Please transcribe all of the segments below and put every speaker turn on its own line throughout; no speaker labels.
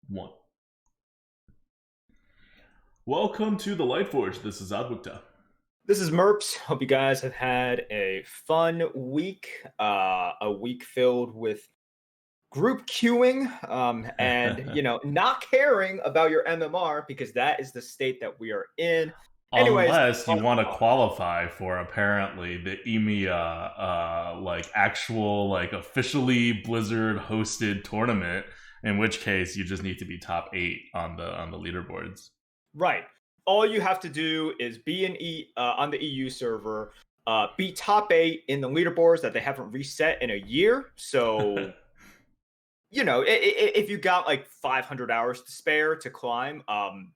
One. Welcome to the Lightforge. This is ADWCTA.
This is Merps. Hope you guys have had a fun week. A week filled with group queuing, and not caring about your MMR because that is the state that we are in. Anyways,
Unless you want to qualify for apparently the EMEA, like actual, like officially Blizzard hosted tournament, in which case you just need to be top 8 on the leaderboards.
right. All you have to do is be on the EU server, be top 8 in the leaderboards that they haven't reset in a year. So if you got like 500 hours to spare to climb,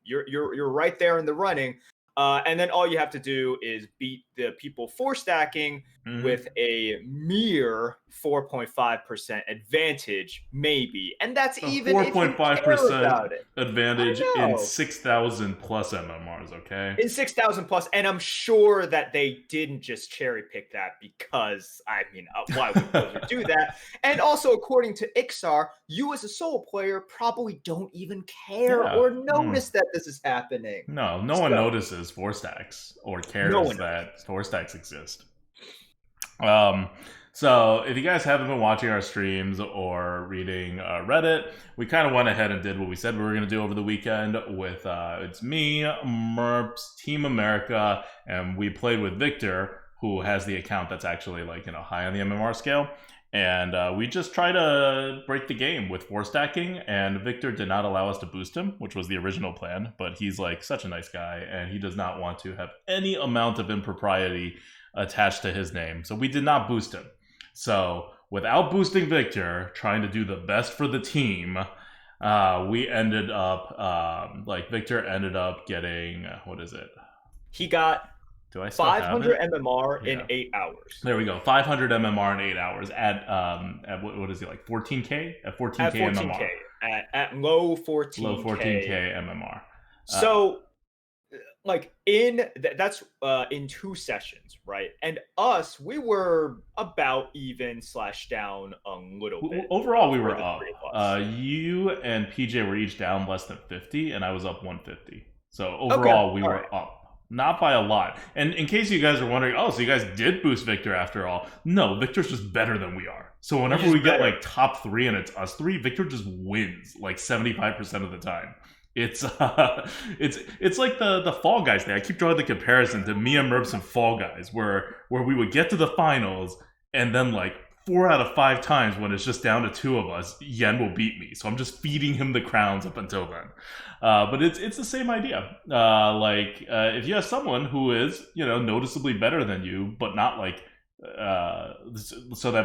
you're right there in the running. And then all you have to do is beat the people for stacking with a mere 4.5% advantage, maybe. And that's
A
even if you care
4.5%
about it.
advantage
I
in
know.
6,000 plus MMRs, okay?
In 6,000 plus, and I'm sure that they didn't just cherry pick that because, why would Blizzard do that? And also, according to Ixar, you as a solo player probably don't even care
Yeah.
or notice that this is happening.
No one
So,
notices 4 stacks or
no
cares
one
that
notices.
4 stacks exist. So if you guys haven't been watching our streams or reading Reddit, we kind of went ahead and did what we said we were going to do over the weekend with it's me, Merps, Team America, and we played with Victor, who has the account that's actually high on the MMR scale. And we just try to break the game with 4 stacking, and Victor did not allow us to boost him, which was the original plan, but he's like such a nice guy, and he does not want to have any amount of impropriety attached to his name. So we did not boost him. So without boosting Victor, trying to do the best for the team, we ended up, Victor ended up getting, what is it?
He got
Do I still have
500
it?
MMR in
Yeah.
8 hours.
There we go. 500 MMR in 8 hours at what is he, like 14K? At 14K
At 14K.
MMR.
At low 14K.
Low 14K MMR.
So, that's in 2 sessions, right? And we were about even / down a little bit.
Overall, we were
the
up.
3 of us.
You and PJ were each down less than 50, and I was up 150. So overall, we were up. Not by a lot. And in case you guys are wondering, oh, so you guys did boost Victor after all. No, Victor's just better than we are. So whenever we get like top 3 and it's us 3, Victor just wins like 75% of the time. It's like the Fall Guys thing. I keep drawing the comparison to me and Merps and Fall Guys, where we would get to the finals and then like 4 out of 5 times when it's just down to 2 of us, Yen will beat me. So I'm just feeding him the crowns up until then. But it's the same idea. If you have someone who is noticeably better than you, but not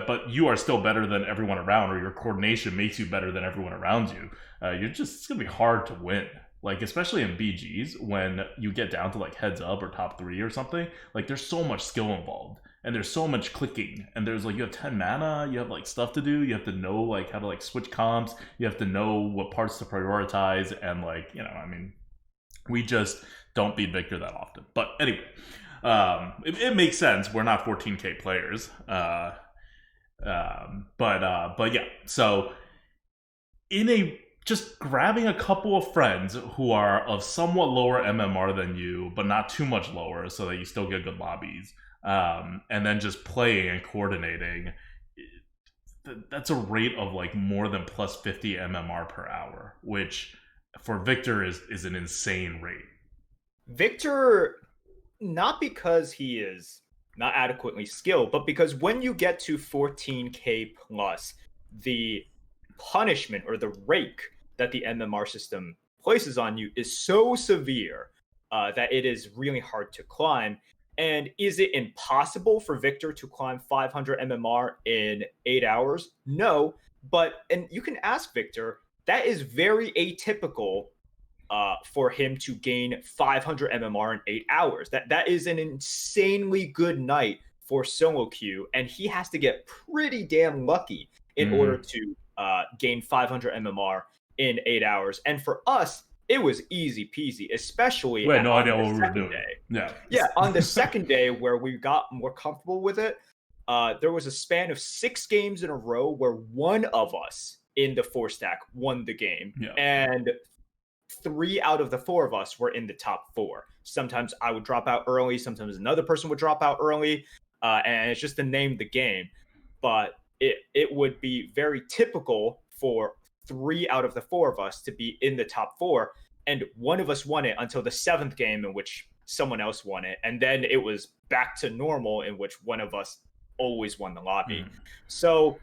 but you are still better than everyone around, or your coordination makes you better than everyone around you. It's gonna be hard to win. Like, especially in BGs, when you get down to like heads up or top 3 or something, like there's so much skill involved. And there's so much clicking, and there's like you have 10 mana, you have like stuff to do, you have to know like how to like switch comps, you have to know what parts to prioritize, and we just don't beat Victor that often. But anyway, it makes sense. We're not 14K players, but yeah. So just grabbing a couple of friends who are of somewhat lower MMR than you, but not too much lower, so that you still get good lobbies. And then just playing and coordinating, that's a rate of like more than plus 50 MMR per hour, which for Victor is an insane rate.
Victor, not because he is not adequately skilled, but because when you get to 14K plus, the punishment or the rake that the MMR system places on you is so severe that it is really hard to climb. And is it impossible for Victor to climb 500 MMR in 8 hours? No, and you can ask Victor, that is very atypical for him to gain 500 MMR in 8 hours. That is an insanely good night for solo queue, and he has to get pretty damn lucky in order to gain 500 MMR in 8 hours. And for us, it was easy peasy, especially
we had no idea what we were doing.
Day. Yeah, on the second day where we got more comfortable with it, there was a span of 6 games in a row where one of us in the 4 stack won the game.
Yeah.
And 3 out of the 4 of us were in the top 4. Sometimes I would drop out early, sometimes another person would drop out early, and it's just to name the game. But it would be very typical for 3 out of the 4 of us to be in the top 4, and one of us won it until the 7th game, in which someone else won it, and then it was back to normal, in which one of us always won the lobby. So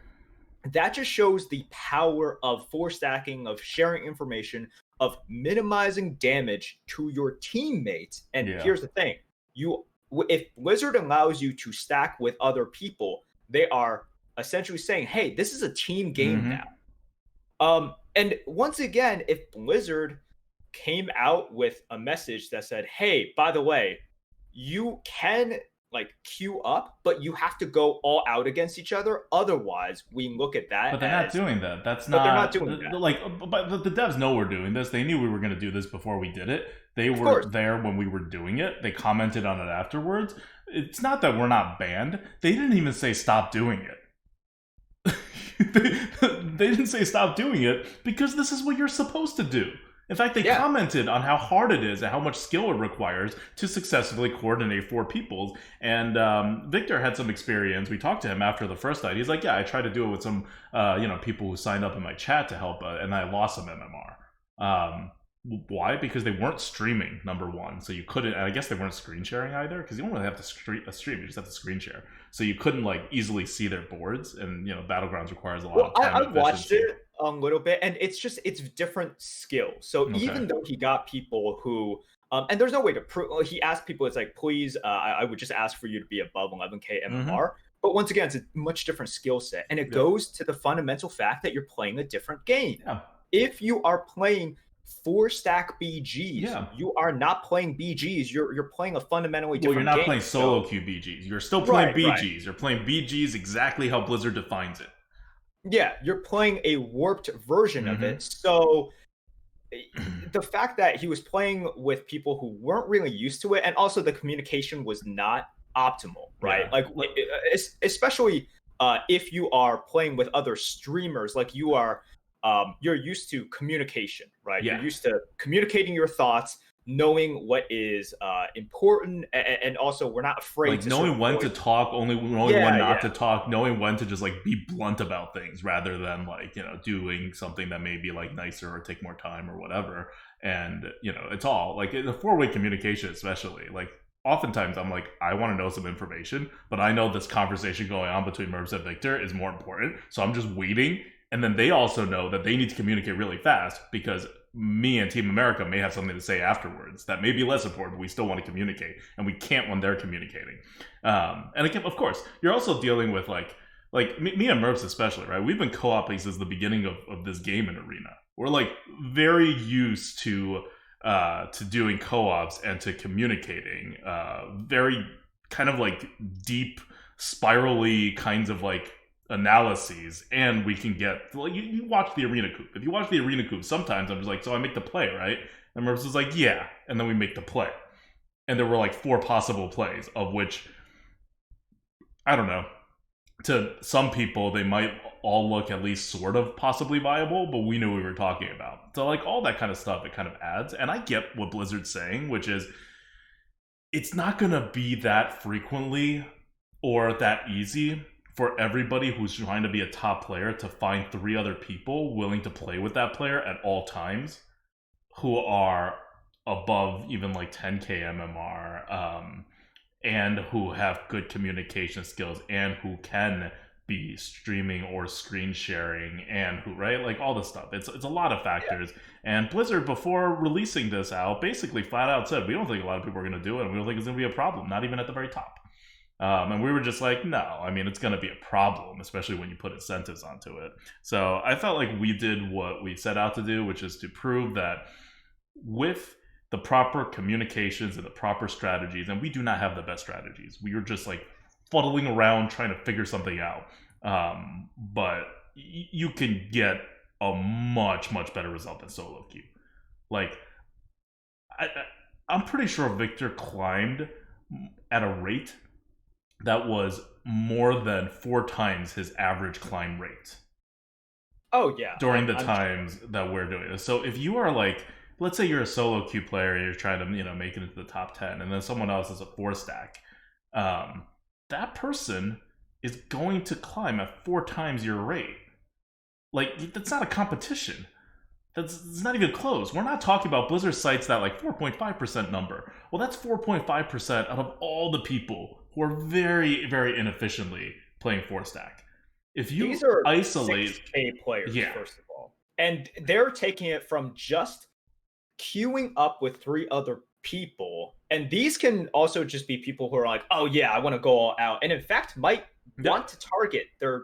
that just shows the power of 4 stacking, of sharing information, of minimizing damage to your teammates. And here's the thing: if Blizzard allows you to stack with other people, they are essentially saying, hey, this is a team game now. And once again, if Blizzard came out with a message that said, hey, by the way, you can like queue up, but you have to go all out against each other. Otherwise, we look at that.
But they're not doing that. They're not doing that. Like, but the devs know we're doing this. They knew we were going to do this before we did it. They were there when we were doing it. They commented on it afterwards. It's not that we're not banned. They didn't even say stop doing it. They didn't say stop doing it because this is what you're supposed to do. In fact, they commented on how hard it is and how much skill it requires to successfully coordinate 4 peoples. And Victor had some experience. We talked to him after the first night. He's like, yeah, I tried to do it with some people who signed up in my chat to help, and I lost some MMR. Why? Because they weren't streaming, number one. So you couldn't, and I guess they weren't screen sharing either, because you don't really have to stream, you just have to screen share. So you couldn't like easily see their boards, and Battlegrounds requires a lot of time.
I watched it a little bit, and it's different skills. So even though he got people who, and there's no way to prove, he asked people, it's like, please, I would just ask for you to be above 11k MMR. But once again, it's a much different skill set, and it goes to the fundamental fact that you're playing a different game. If you are playing 4-stack BGs, you are not playing BGs. You're playing a fundamentally different game.
Well, you're not playing solo queue BGs. You're still playing BGs. You're playing BGs exactly how Blizzard defines it.
Yeah, you're playing a warped version of it. So the fact that he was playing with people who weren't really used to it, and also the communication was not optimal, right? Like, especially if you are playing with other streamers, like you are, you're used to communication, right? You're used to communicating your thoughts, knowing what is important, and also we're not afraid
like
to
knowing when to talk, knowing when not to talk, knowing when to just like be blunt about things rather than like doing something that may be like nicer or take more time or whatever. And it's all like in a 4-way communication, especially like oftentimes I'm like, I want to know some information, but I know this conversation going on between Merps and Victor is more important, so I'm just waiting. And then they also know that they need to communicate really fast because me and Team America may have something to say afterwards that may be less important, but we still want to communicate, and we can't when they're communicating. And again, of course, you're also dealing with like me and Merps especially, right? We've been co-oping since the beginning of this game in Arena. We're like very used to doing co-ops and to communicating, very kind of like deep, spirally kinds of like analyses, and we can get like you watch the Arena Coop. If you watch the Arena Coop, sometimes I'm just like, so I make the play, right? And Merps is like, yeah, and then we make the play. And there were like 4 possible plays, of which I don't know. To some people, they might all look at least sort of possibly viable, but we knew what we were talking about. So like all that kind of stuff, it kind of adds. And I get what Blizzard's saying, which is it's not gonna be that frequently or that easy for everybody who's trying to be a top player to find 3 other people willing to play with that player at all times who are above even like 10k MMR, and who have good communication skills and who can be streaming or screen sharing and who, right? Like all this stuff. It's a lot of factors. And Blizzard, before releasing this out, basically flat out said, we don't think a lot of people are going to do it, and we don't think it's going to be a problem, not even at the very top. And we were just like, no, I mean, it's going to be a problem, especially when you put incentives onto it. So I felt like we did what we set out to do, which is to prove that with the proper communications and the proper strategies, and we do not have the best strategies. We were just like fuddling around trying to figure something out. But you can get a much, much better result than solo queue. Like, I'm pretty sure Victor climbed at a rate that was more than 4 times his average climb rate.
Oh yeah,
during the
I'm
times that we're doing this. So if you are like, let's say you're a solo queue player, you're trying to make it into the top 10, and then someone else is a 4 stack, that person is going to climb at 4 times your rate. Like, that's not a competition. It's not even close. We're not talking about Blizzard cites that like 4.5% number. Well, that's 4.5% out of all the people who are very, very inefficiently playing 4 stack. If you
These are
isolate
6K players,
yeah,
first of all. And they're taking it from just queuing up with 3 other people. And these can also just be people who are like, oh yeah, I want to go all out. And in fact might want to target their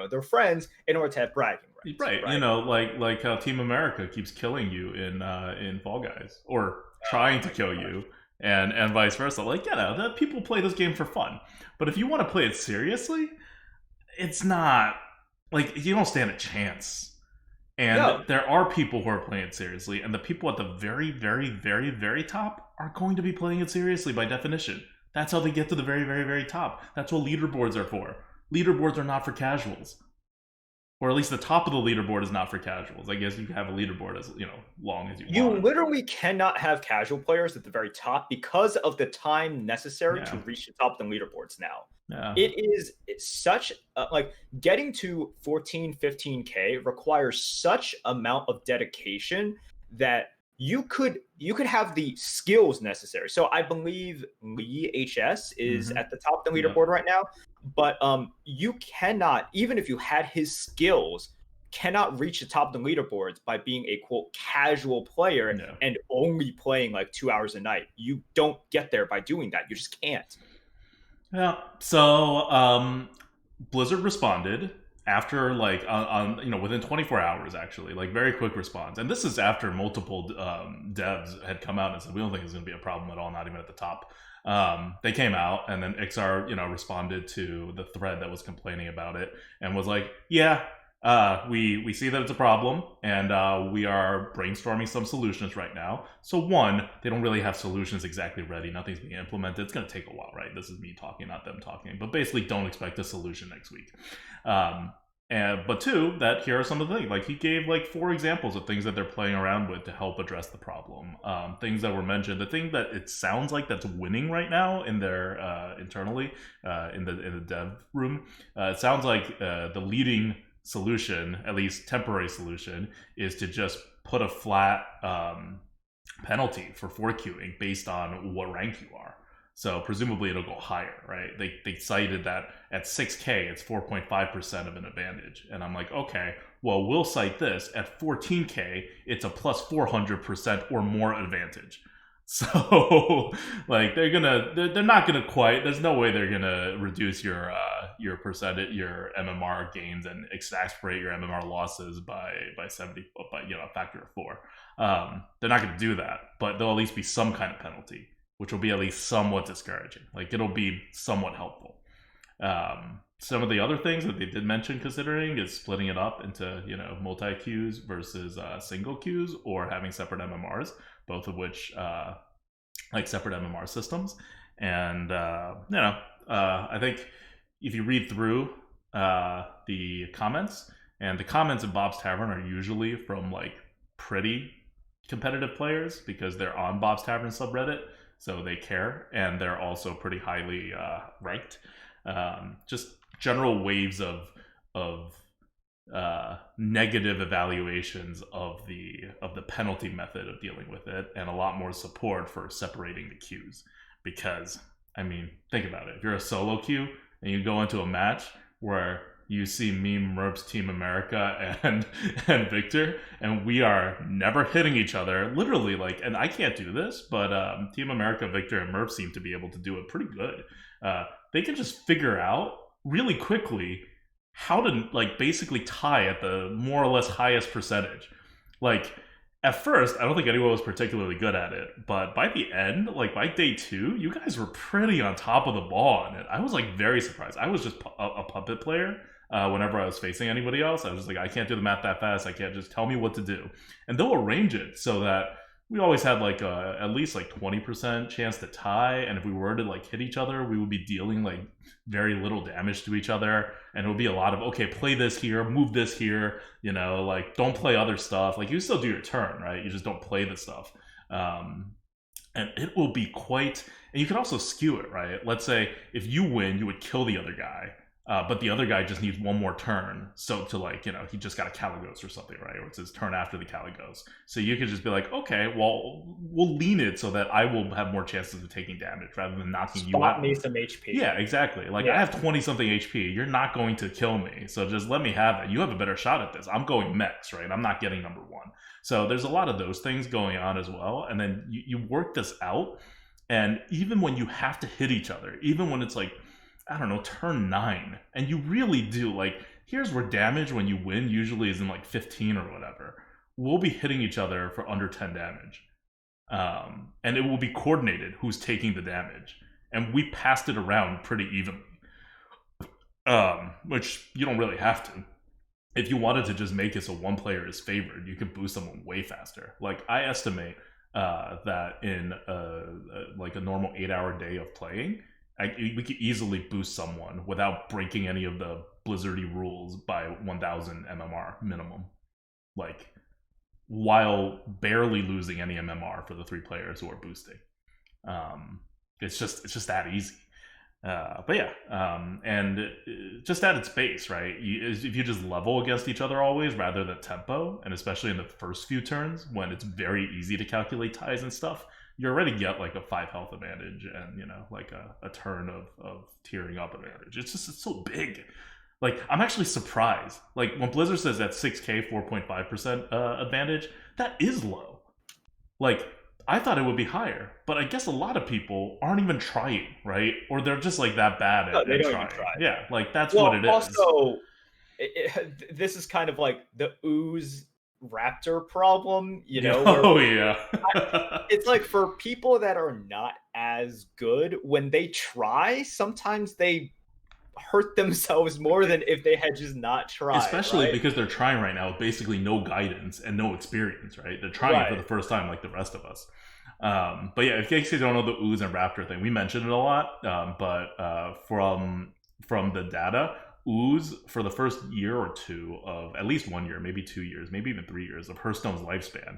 their friends in order to have bragging rights.
right. Like how Team America keeps killing you in Fall Guys, or trying to kill you, and vice versa. Like, the people play this game for fun. But if you want to play it seriously, it's not like you don't stand a chance. And there are people who are playing it seriously, and the people at the very, very, very, very top are going to be playing it seriously by definition. That's how they get to the very, very, very top. That's what leaderboards are for. Leaderboards are not for casuals. Or at least the top of the leaderboard is not for casuals. I guess you can have a leaderboard as long as you want.
You literally cannot have casual players at the very top because of the time necessary to reach the top of the leaderboards now.
Yeah.
It's such like getting to 14, 15K requires such amount of dedication that you could have the skills necessary. So I believe Lee HS is at the top of the leaderboard right now, but you cannot, even if you had his skills, cannot reach the top of the leaderboards by being a quote casual player and only playing like 2 hours a night. You don't get there by doing that. You just can't.
Yeah. So Blizzard responded after like on within 24 hours, actually, like very quick response. And this is after multiple devs had come out and said we don't think it's going to be a problem at all, not even at the top. They came out, and then XR responded to the thread that was complaining about it and was like, we see that it's a problem, and we are brainstorming some solutions right now. So one, they don't really have solutions exactly ready. Nothing's being implemented. It's going to take a while, right? This is me talking, not them talking. But basically, don't expect a solution next week. But two, that here are some of the things. Like, he gave like 4 examples of things that they're playing around with to help address the problem. Things that were mentioned. The thing that it sounds like that's winning right now in their internally in the dev room. It sounds like the leading solution, at least temporary solution, is to just put a flat penalty for 4Qing based on what rank you are. So presumably it'll go higher, right? They cited that at 6K, it's 4.5% of an advantage. And I'm like, okay, well, we'll cite this. At 14K, it's a plus 400% or more advantage. So, like, they're not gonna quite. There's no way they're gonna reduce your percentage, your MMR gains, and exasperate your MMR losses by 70, by a factor of 4. They're not gonna do that, but there'll at least be some kind of penalty, which will be at least somewhat discouraging. Like, it'll be somewhat helpful. Some of the other things that they did mention considering is splitting it up into multi queues versus single queues, or having separate MMRs, both of which like separate MMR systems. And I think if you read through the comments, and the comments in Bob's Tavern are usually from like pretty competitive players because they're on Bob's Tavern subreddit, so they care, and they're also pretty highly ranked. Just general waves of negative evaluations of the penalty method of dealing with it, and a lot more support for separating the queues. Because I mean, think about it. If you're a solo queue and you go into a match where you see me, Merps, Team America, and Victor, and we are never hitting each other, literally, like, and I can't do this, but Team America, Victor, and Merps seem to be able to do it pretty good. They can just figure out really quickly how to like basically tie at the more or less highest percentage. Like, at first, I don't think anyone was particularly good at it, but by the end, like by day 2, you guys were pretty on top of the ball on it. I was like very surprised. I was just a puppet player whenever I was facing anybody else. I was just like, I can't do the math that fast. I can't, just tell me what to do. And they'll arrange it so that we always had like at least like 20% chance to tie, and if we were to like hit each other, we would be dealing like very little damage to each other, and it would be a lot of, okay, play this here, move this here, like don't play other stuff. Like you still do your turn, right? You just don't play the stuff. And it will be quite, and you can also skew it, right? Let's say if you win, you would kill the other guy, but the other guy just needs one more turn, so to like, he just got a Caligos or something, right? Or it's his turn after the Caligos. So you could just be like, okay, well, we'll lean it so that I will have more chances of taking damage rather than knocking you out.
Spot me some HP.
Yeah, exactly. Like I have 20 something HP. You're not going to kill me, so just let me have it. You have a better shot at this. I'm going mechs, right? I'm not getting number one. So there's a lot of those things going on as well. And then you work this out, and even when you have to hit each other, even when it's like, I don't know, turn 9, and you really do, like, here's where damage when you win usually is in like 15 or whatever. We'll be hitting each other for under 10 damage. And it will be coordinated who's taking the damage. And we passed it around pretty evenly. Which you don't really have to. If you wanted to just make it so one player is favored, you could boost someone way faster. Like, I estimate that in like a normal 8-hour day of playing, we could easily boost someone without breaking any of the Blizzardy rules by 1,000 MMR minimum. Like, while barely losing any MMR for the 3 players who are boosting. It's just that easy. But yeah, and just at its base, right? If you just level against each other always rather than tempo, and especially in the first few turns when it's very easy to calculate ties and stuff, you already get like a 5 health advantage and like a turn of tearing up advantage. It's so big. Like, I'm actually surprised. Like, when Blizzard says that 6k 4.5% advantage, that is low. Like, I thought it would be higher, but I guess a lot of people aren't even trying, right? Or they're just like that bad at,
they don't
trying.
Even try.
Yeah, like that's what it is.
Also, this is kind of like the ooze raptor problem,
Oh yeah.
It's like for people that are not as good, when they try, sometimes they hurt themselves more than if they had just not tried.
Especially
right?
because they're trying right now with basically no guidance and no experience, right? They're trying for the first time like the rest of us. But yeah, in case you don't know the ooze and raptor thing, we mentioned it a lot, but from the data, ooze for the first year or two of, at least 1 year, maybe 2 years, maybe even 3 years of Hearthstone's lifespan,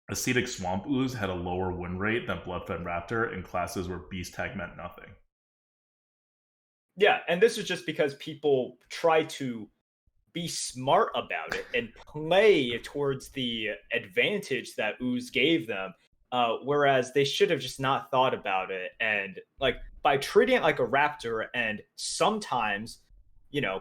Acetic Swamp Ooze had a lower win rate than Bloodfed Raptor in classes where Beast Tag meant nothing.
Yeah, and this is just because people try to be smart about it and play towards the advantage that Ooze gave them, whereas they should have just not thought about it. And like, by treating it like a raptor, and sometimes,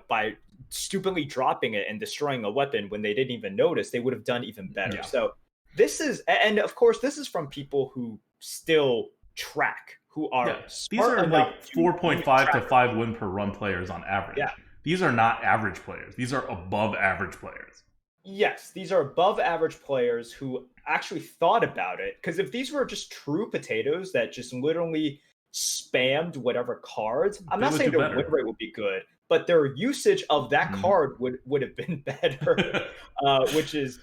by stupidly dropping it and destroying a weapon when they didn't even notice, they would have done even better. Yeah. So this is, and of course, this is from people who still track, who are
these are like 4.5 to 5 win per run players on average. Yeah. These are not average players. These are above average players.
Yes, these are above average players who actually thought about it. Because if these were just true potatoes that just literally spammed whatever cards, I'm not saying their win rate would be good, but their usage of that card would have been better, which is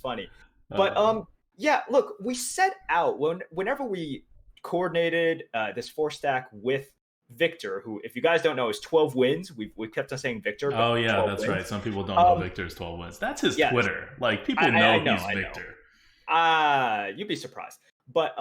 funny. But yeah, look, we set out whenever we coordinated this 4-stack with Victor, who, if you guys don't know, is 12 wins. We kept on saying Victor. But
oh yeah, that's wins. Right. Some people don't know Victor's 12 wins. That's his Twitter. Like, people know he's Victor.
You'd be surprised. But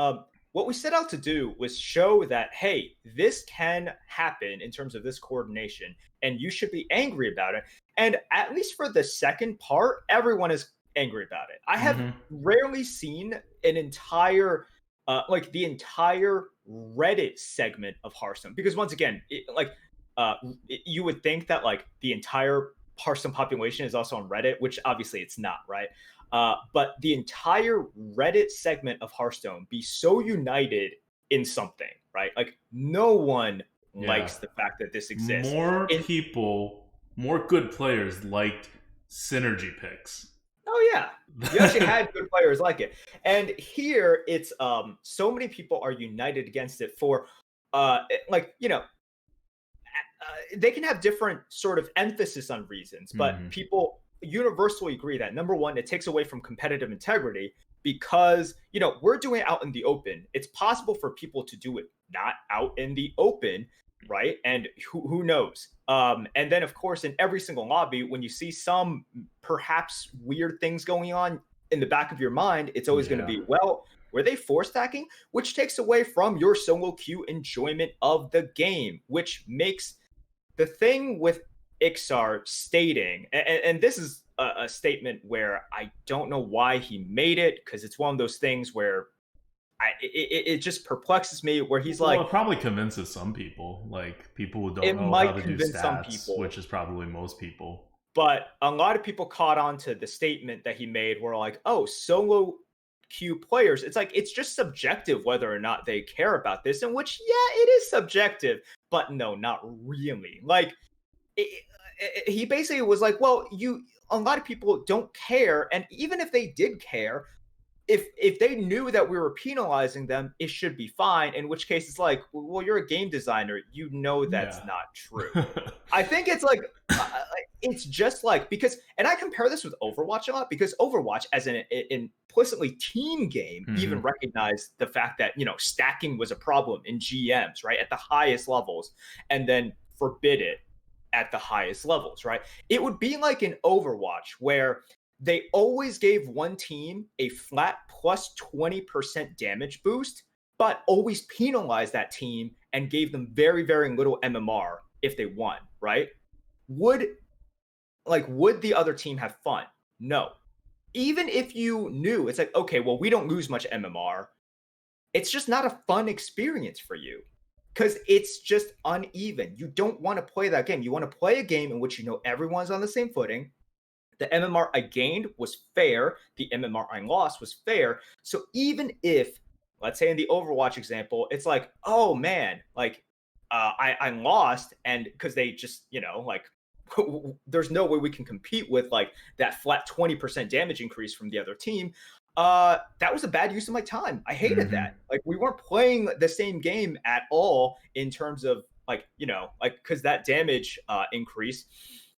what we set out to do was show that, hey, this can happen in terms of this coordination, and you should be angry about it. And at least for the second part, everyone is angry about it. I have rarely seen an entire the entire Reddit segment of Hearthstone, because once again, you would think that like the entire Hearthstone population is also on Reddit, which obviously it's not, right? But the entire Reddit segment of Hearthstone be so united in something, right? Like, no one likes the fact that this exists.
More good players liked synergy picks.
Oh yeah, you actually had good players like it. And here it's so many people are united against it for they can have different sort of emphasis on reasons, but people universally agree that number one, it takes away from competitive integrity because we're doing it out in the open. It's possible for people to do it not out in the open, right? And who knows? And then of course, in every single lobby, when you see some perhaps weird things going on in the back of your mind, it's always going to be, well, were they force stacking? Which takes away from your solo queue enjoyment of the game, which makes the thing with Ixar stating, and this is a statement where I don't know why he made it, because it's one of those things where it just perplexes me, where he's like,
it probably convinces some people, like people who don't
it
know how
might
to do
convince some
stats,
people,
which is probably most people.
but a lot of people caught on to the statement that he made, where like, oh, solo queue players, it's like, it's just subjective whether or not they care about this, in which, yeah, it is subjective, but no, not really. Like, he basically was like, well, a lot of people don't care, and even if they did care, if they knew that we were penalizing them, it should be fine. In which case, it's like, well, you're a game designer, that's not true. I think it's like, it's just like, because, and I compare this with Overwatch a lot, because Overwatch, as an implicitly team game, even recognized the fact that stacking was a problem in GMs, right, at the highest levels, and then forbid it at the highest levels, right? It would be like in Overwatch, where they always gave one team a flat plus 20% damage boost, but always penalized that team and gave them very, very little MMR if they won, right? Would the other team have fun? No. Even if you knew, it's like, okay, well, we don't lose much MMR, it's just not a fun experience for you, because it's just uneven. You don't want to play that game. You want to play a game in which everyone's on the same footing. The MMR I gained was fair. The MMR I lost was fair. So even if, let's say in the Overwatch example, it's like, oh man, like I lost, and because they just, like, there's no way we can compete with like that flat 20% damage increase from the other team. That was a bad use of my time. I hated that. Like, we weren't playing the same game at all in terms of like, because that damage increase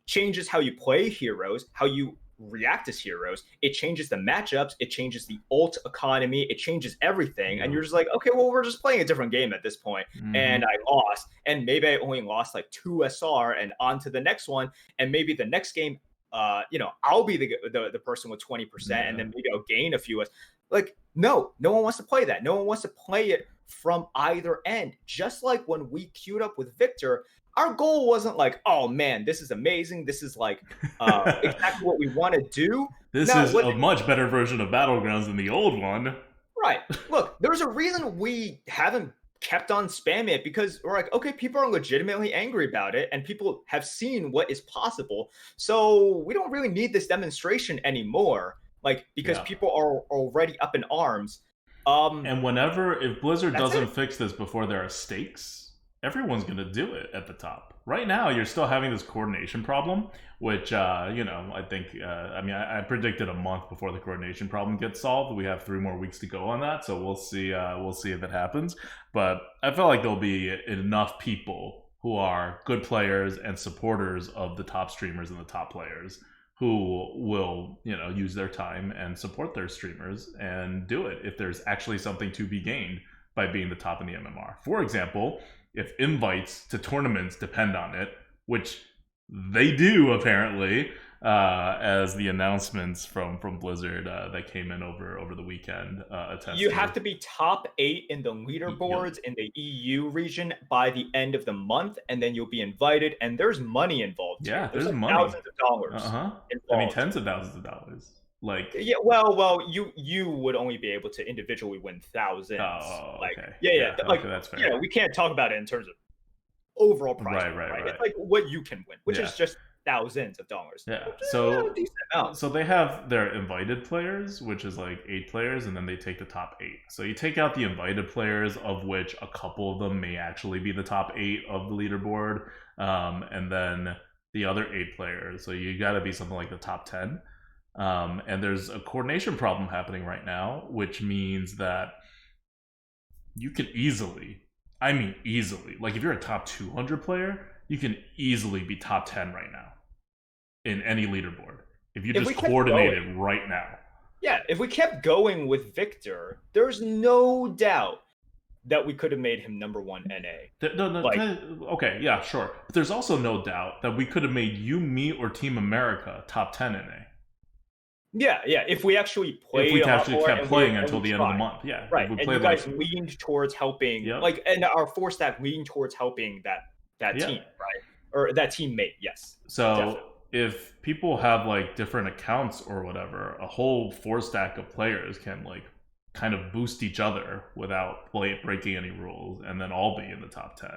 changes how you play heroes, how you react as heroes. It changes the matchups, it changes the ult economy, it changes everything. And you're just like, okay, well, we're just playing a different game at this point. And I lost, and maybe I only lost like 2 SR, and on to the next one. And maybe the next game, I'll be the person with 20%, and then maybe I'll gain a few. Like, no one wants to play that. No one wants to play it from either end. Just like when we queued up with Victor, our goal wasn't like, oh man, this is amazing, this is like exactly what we want to do.
This is a much better version of Battlegrounds than the old one.
Right. Look, there's a reason we haven't kept on spamming it, because we're like, okay, people are legitimately angry about it, and people have seen what is possible. So we don't really need this demonstration anymore, like, because people are already up in arms.
And if Blizzard doesn't fix this before there are stakes, everyone's going to do it at the top. Right now, you're still having this coordination problem, which, I think, I predicted a month before the coordination problem gets solved. We have 3 more weeks to go on that, so we'll see if it happens. But I feel like there'll be enough people who are good players and supporters of the top streamers and the top players who will, use their time and support their streamers and do it if there's actually something to be gained by being the top in the MMR. For example, if invites to tournaments depend on it, which they do apparently, as the announcements from Blizzard that came in over the weekend attest.
You have to be top 8 in the leaderboards in the EU region by the end of the month, and then you'll be invited. And there's money involved.
Yeah, there's
like
money.
Thousands of dollars.
Involved. Tens of thousands of dollars. Like,
yeah, well, you would only be able to individually win thousands.
Oh,
like,
okay.
Yeah, like,
okay, that's fair.
We can't talk about it in terms of overall price.
Right.
It's like what you can win, which is just thousands of dollars.
Yeah. So they have their invited players, which is like 8 players, and then they take the top 8. So you take out the invited players, of which a couple of them may actually be the top 8 of the leaderboard, and then the other 8 players. So you got to be something like the top 10. And there's a coordination problem happening right now, which means that you can easily, like if you're a top 200 player, you can easily be top 10 right now in any leaderboard. If you
if
just
we kept
coordinate
going,
it right now.
yeah, if we kept going with Victor, there's no doubt that we could have made him number one NA. Like,
Okay, yeah, sure. But there's also no doubt that we could have made you, me, or Team America top 10 in A.
yeah, if we actually
If
played
we
a lot
actually
more
kept
and
playing
and
until
we
the end of the
tried.
month, yeah.
Right,
If we
and you
played
guys
like,
leaned towards helping,
yep,
like, and our four staff leaned towards helping that
yeah.
team, right? Or that teammate, yes.
So
Definitely.
if people have like different accounts or whatever, a whole four stack of players can like kind of boost each other without breaking any rules, and then all be in the top 10.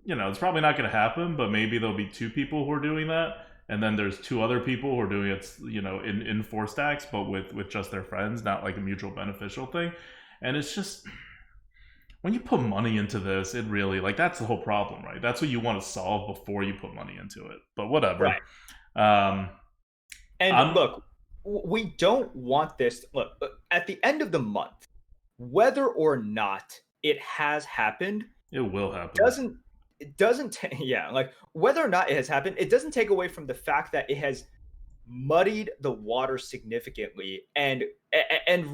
It's probably not going to happen, but maybe there'll be two people who are doing that, and then there's two other people who are doing it, in four stacks, but with just their friends, not like a mutual beneficial thing. And it's just, when you put money into this, it really, like, that's the whole problem, right? That's what you want to solve before you put money into it. But whatever.
Right. Look, we don't want this. Look, at the end of the month, whether or not it has happened,
it will happen.
Like, whether or not it has happened, it doesn't take away from the fact that it has muddied the water significantly and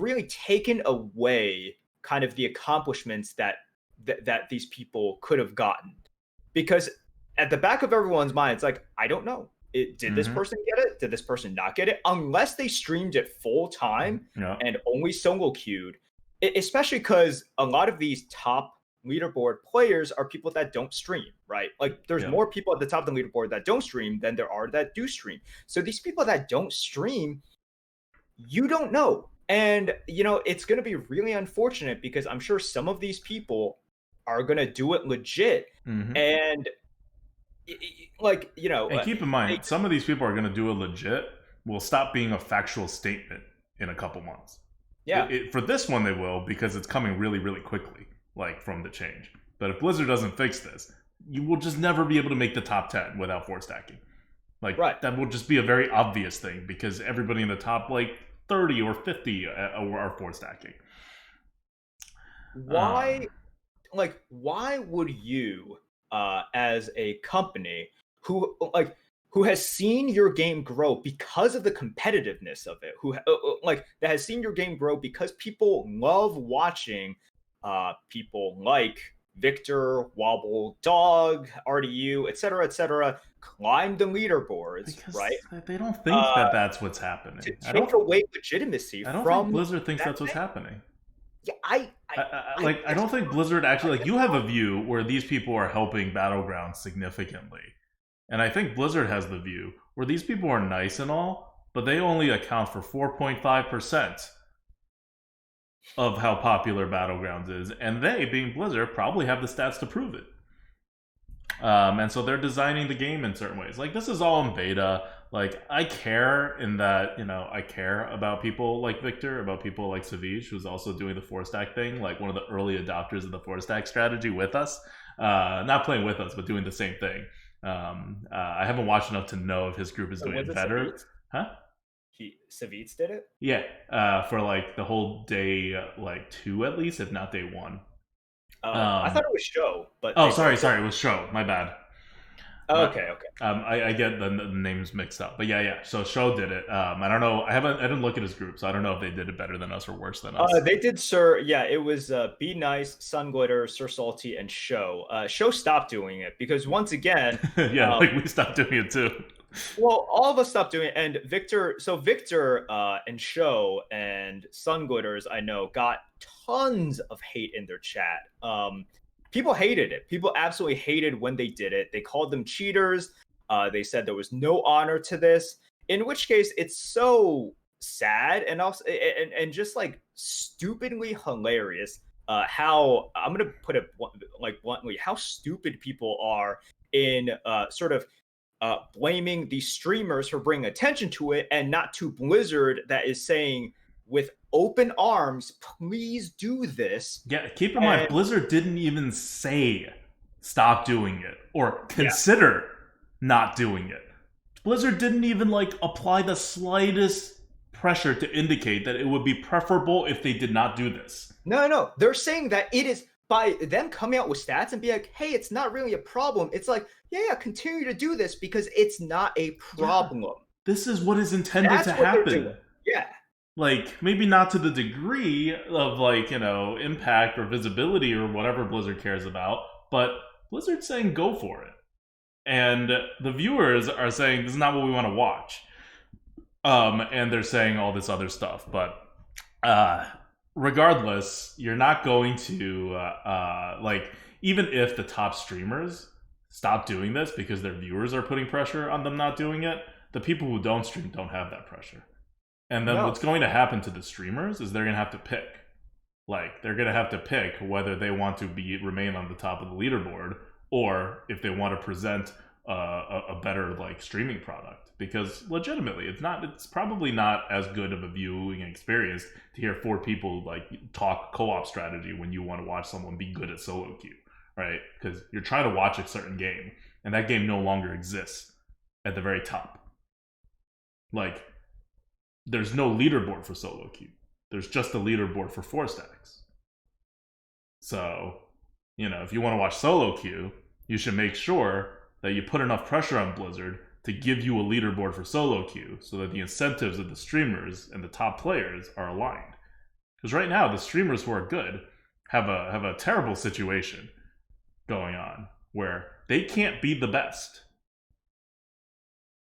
really taken away kind of the accomplishments that these people could have gotten. Because at the back of everyone's mind, it's like, I don't know. Did this person get it? Did this person not get it? Unless they streamed it full time and only solo queued, especially because a lot of these top leaderboard players are people that don't stream, right? Like, there's more people at the top of the leaderboard that don't stream than there are that do stream. So these people that don't stream, you don't know. And, it's going to be really unfortunate because I'm sure some of these people are going to do it legit. And,
and keep in mind, some of these people are going to do it legit will stop being a factual statement in a couple months.
Yeah.
For this one, they will, because it's coming really, really quickly, like, from the change. But if Blizzard doesn't fix this, you will just never be able to make the top 10 without four stacking. Like, that will just be a very obvious thing, because everybody in the top, like, 30 or 50 are four stacking.
Why would you, as a company who has seen your game grow because of the competitiveness of it, that has seen your game grow because people love watching people like Victor, Wobble, Dog, RDU, etc., climb the leaderboards,
because
right?
They don't think that that's what's happening.
To take away legitimacy
I don't
from
think Blizzard thinks that's what's happening.
Yeah,
I don't think Blizzard actually, like, you have a view where these people are helping Battlegrounds significantly. And I think Blizzard has the view where these people are nice and all, but they only account for 4.5% of how popular Battlegrounds is. And they, being Blizzard, probably have the stats to prove it. And so they're designing the game in certain ways. Like, this is all in beta. Like, I care in that, I care about people like Victor, about people like Savage, who's also doing the four stack thing, like one of the early adopters of the four stack strategy with us. Not playing with us, but doing the same thing. I haven't watched enough to know if his group is doing it better.
Savitz?
Huh?
Savitz did it?
Yeah, for like the whole day, like 2 at least, if not day 1.
I thought it was Show, but
sorry, it was Show. My bad.
Okay.
I get the names mixed up, but yeah. So Show did it. I don't know. I didn't look at his group, so I don't know if they did it better than us or worse than us.
They did, Sir. Yeah, it was Be Nice, Sun Glitter, Sir Salty, and Show. Show stopped doing it because once again,
we stopped doing it too.
Well, all of us stopped doing it, and Victor and Show and Sun Glitters, I know, got tons of hate in their chat. People hated it. People absolutely hated when they did it. They called them cheaters. They said there was no honor to this. In which case, it's so sad and also and just like stupidly hilarious. How I'm gonna put it bluntly, how stupid people are in sort of blaming the streamers for bringing attention to it, and not to Blizzard that is saying with open arms, please do this.
Yeah, keep in mind, Blizzard didn't even say stop doing it or consider not doing it. Blizzard didn't even apply the slightest pressure to indicate that it would be preferable if they did not do this.
No. They're saying that it is by them coming out with stats and be like, hey, it's not really a problem, it's like, yeah, continue to do this because it's not a problem.
This is what is intended
That's
to
what they're doing.
happen.
Yeah.
Like, maybe not to the degree of, like, impact or visibility or whatever Blizzard cares about, but Blizzard's saying go for it. And the viewers are saying this is not what we want to watch. And they're saying all this other stuff. But regardless, you're not going to, like, even if the top streamers stop doing this because their viewers are putting pressure on them not doing it, the people who don't stream don't have that pressure. And then what's going to happen to the streamers is they're going to have to pick. Like, they're going to have to pick whether they want to remain on the top of the leaderboard or if they want to present a better, like, streaming product. Because legitimately, it's probably not as good of a viewing experience to hear 4 people, like, talk co-op strategy when you want to watch someone be good at solo queue, right? Because you're trying to watch a certain game, and that game no longer exists at the very top. Like, there's no leaderboard for solo queue. There's just a leaderboard for 4 stacks. So, if you want to watch solo queue, you should make sure that you put enough pressure on Blizzard to give you a leaderboard for solo queue so that the incentives of the streamers and the top players are aligned. Because right now, the streamers who are good have a terrible situation going on where they can't be the best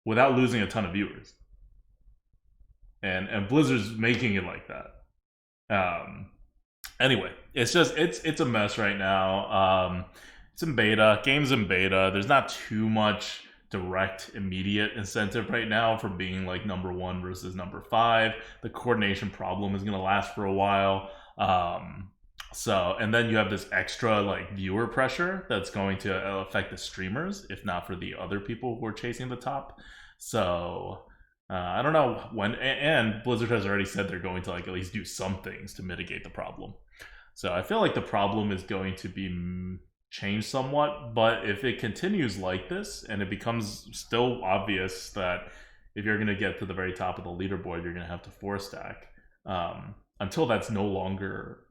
without losing a ton of viewers. And Blizzard's making it like that. Anyway, it's a mess right now. It's in beta. Game's in beta. There's not too much direct, immediate incentive right now for being like number 1 versus number 5. The coordination problem is going to last for a while. And then you have this extra like viewer pressure that's going to affect the streamers, if not for the other people who are chasing the top. So I don't know when, and Blizzard has already said they're going to like at least do some things to mitigate the problem. So I feel like the problem is going to be changed somewhat, but if it continues like this and it becomes still obvious that if you're going to get to the very top of the leaderboard, you're going to have to 4 stack, until that's no longer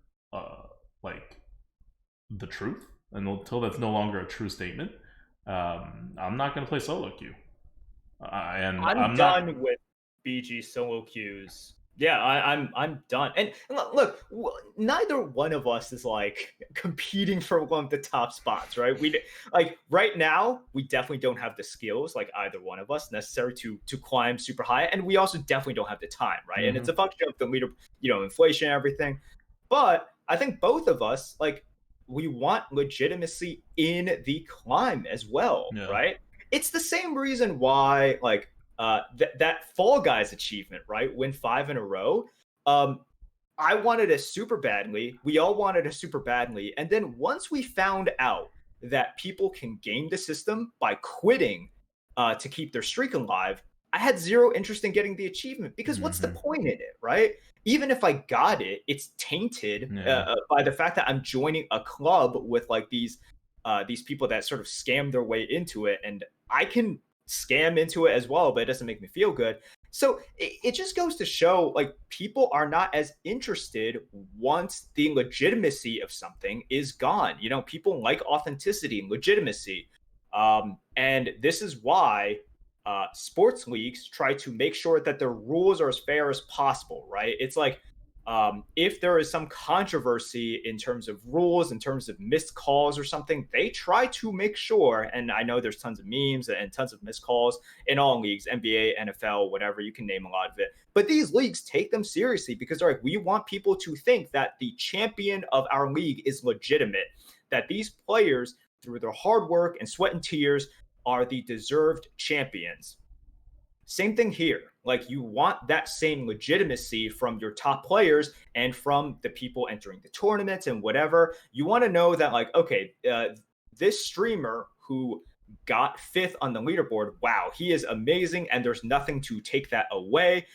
like the truth, and until that's no longer a true statement, I'm not going to play solo queue. I'm
done with BG solo queues. Yeah, I'm done. And look, neither one of us is like competing for one of the top spots, right? We like right now we definitely don't have the skills, like either one of us, necessary to climb super high, and we also definitely don't have the time, right? And it's a function of the leader, inflation and everything. But I think both of us, like, we want legitimacy in the climb as well, right? It's the same reason why, like, that Fall Guys achievement, right? Win 5 in a row. I wanted it super badly. We all wanted it super badly. And then once we found out that people can game the system by quitting to keep their streak alive, I had zero interest in getting the achievement because what's the point in it, right? Even if I got it, it's tainted by the fact that I'm joining a club with like these people that sort of scam their way into it, and I can scam into it as well, but it doesn't make me feel good. So it just goes to show, like, people are not as interested once the legitimacy of something is gone. People like authenticity and legitimacy. And this is why sports leagues try to make sure that their rules are as fair as possible, right? It's like, if there is some controversy in terms of rules, in terms of missed calls or something, they try to make sure, and I know there's tons of memes and tons of missed calls in all leagues, NBA, NFL, whatever, you can name a lot of it. But these leagues take them seriously because they're like, we want people to think that the champion of our league is legitimate, that these players, through their hard work and sweat and tears, are the deserved champions. Same thing here. Like, you want that same legitimacy from your top players and from the people entering the tournaments and whatever. You want to know that, like, okay, this streamer who got 5th on the leaderboard, wow, he is amazing, and there's nothing to take that away.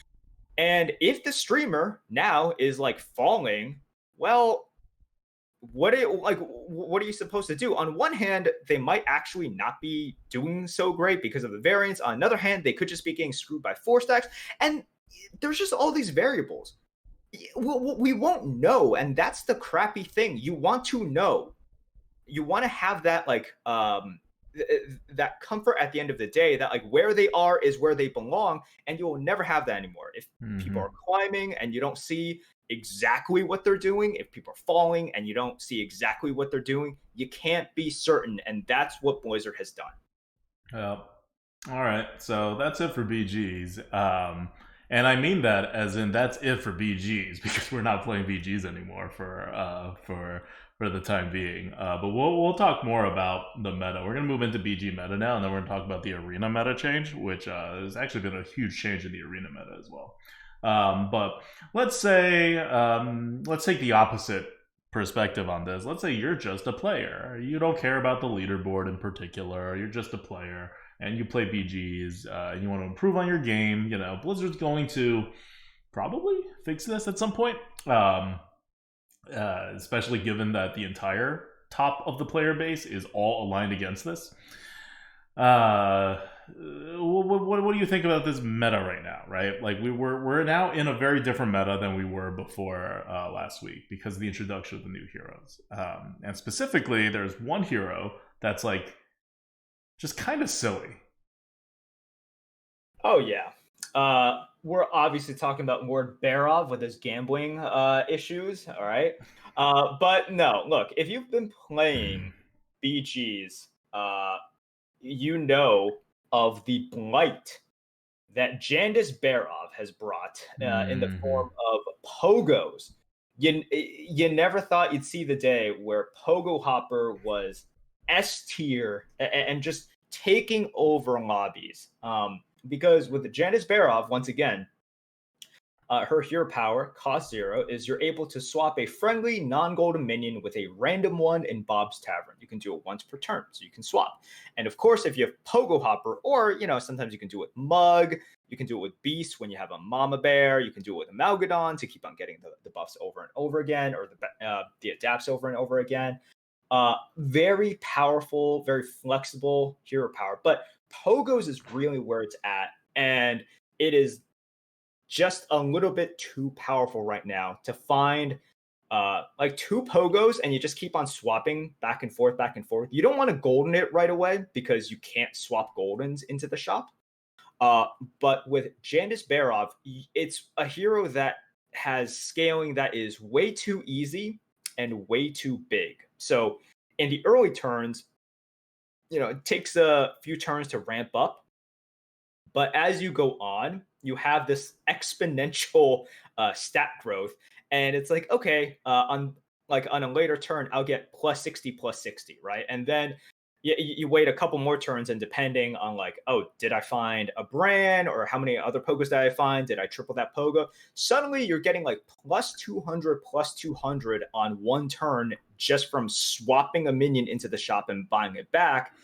And if the streamer now is like falling, well, what are you supposed to do? On one hand, they might actually not be doing so great because of the variance. On another hand, they could just be getting screwed by 4 stacks. And there's just all these variables. We won't know, and that's the crappy thing. You want to know. You want to have that that comfort at the end of the day that like where they are is where they belong, and you will never have that anymore. If people
Mm-hmm.
are climbing and you don't see exactly what they're doing, if people are falling and you don't see exactly what they're doing, you can't be certain, and that's what Blizzard has done.
All right. So that's it for BGs. And I mean that as in that's it for BGs because we're not playing BGs anymore for the time being. But we'll talk more about the meta. We're gonna move into BG meta now, and then we're gonna talk about the arena meta change, which has actually been a huge change in the arena meta as well. But let's take the opposite perspective on this. Let's say you're just a player. You don't care about the leaderboard in particular. You're just a player and you play BGs and you want to improve on your game. Blizzard's going to probably fix this at some point, especially given that the entire top of the player base is all aligned against this. What do you think about this meta right now? Right, like we're now in a very different meta than we were before last week because of the introduction of the new heroes, and specifically, there's one hero that's like just kind of silly.
Oh yeah. We're obviously talking about Lord Barov with his gambling issues. All right. But no, look, if you've been playing BGs, you know of the blight that Janus Barov has brought in the
Mm-hmm.
form of pogos. You never thought you'd see the day where Pogo Hopper was S tier and just taking over lobbies. Because with the Janus Barov, once again, her hero power, cost 0, is you're able to swap a friendly non-golden minion with a random one in Bob's Tavern. You can do it once per turn, so you can swap. And of course, if you have Pogo Hopper, or sometimes you can do it with Mug, you can do it with Beast when you have a Mama Bear, you can do it with a Malgadon to keep on getting the buffs over and over again, or the adapts over and over again. Very powerful, very flexible hero power. But Pogos is really where it's at, and it is just a little bit too powerful right now to find like two pogos and you just keep on swapping back and forth, back and forth. You don't want to golden it right away because you can't swap goldens into the shop. Uh, but with Janus Barov, it's a hero that has scaling that is way too easy and way too big. So in the early turns, it takes a few turns to ramp up, but as you go on, you have this exponential stat growth, and it's like, okay, on a later turn, I'll get plus 60, right? And then you wait a couple more turns, and depending on like, oh, did I find a brand, or how many other pogos did I find? Did I triple that pogo? Suddenly, you're getting like plus 200 on one turn just from swapping a minion into the shop and buying it back.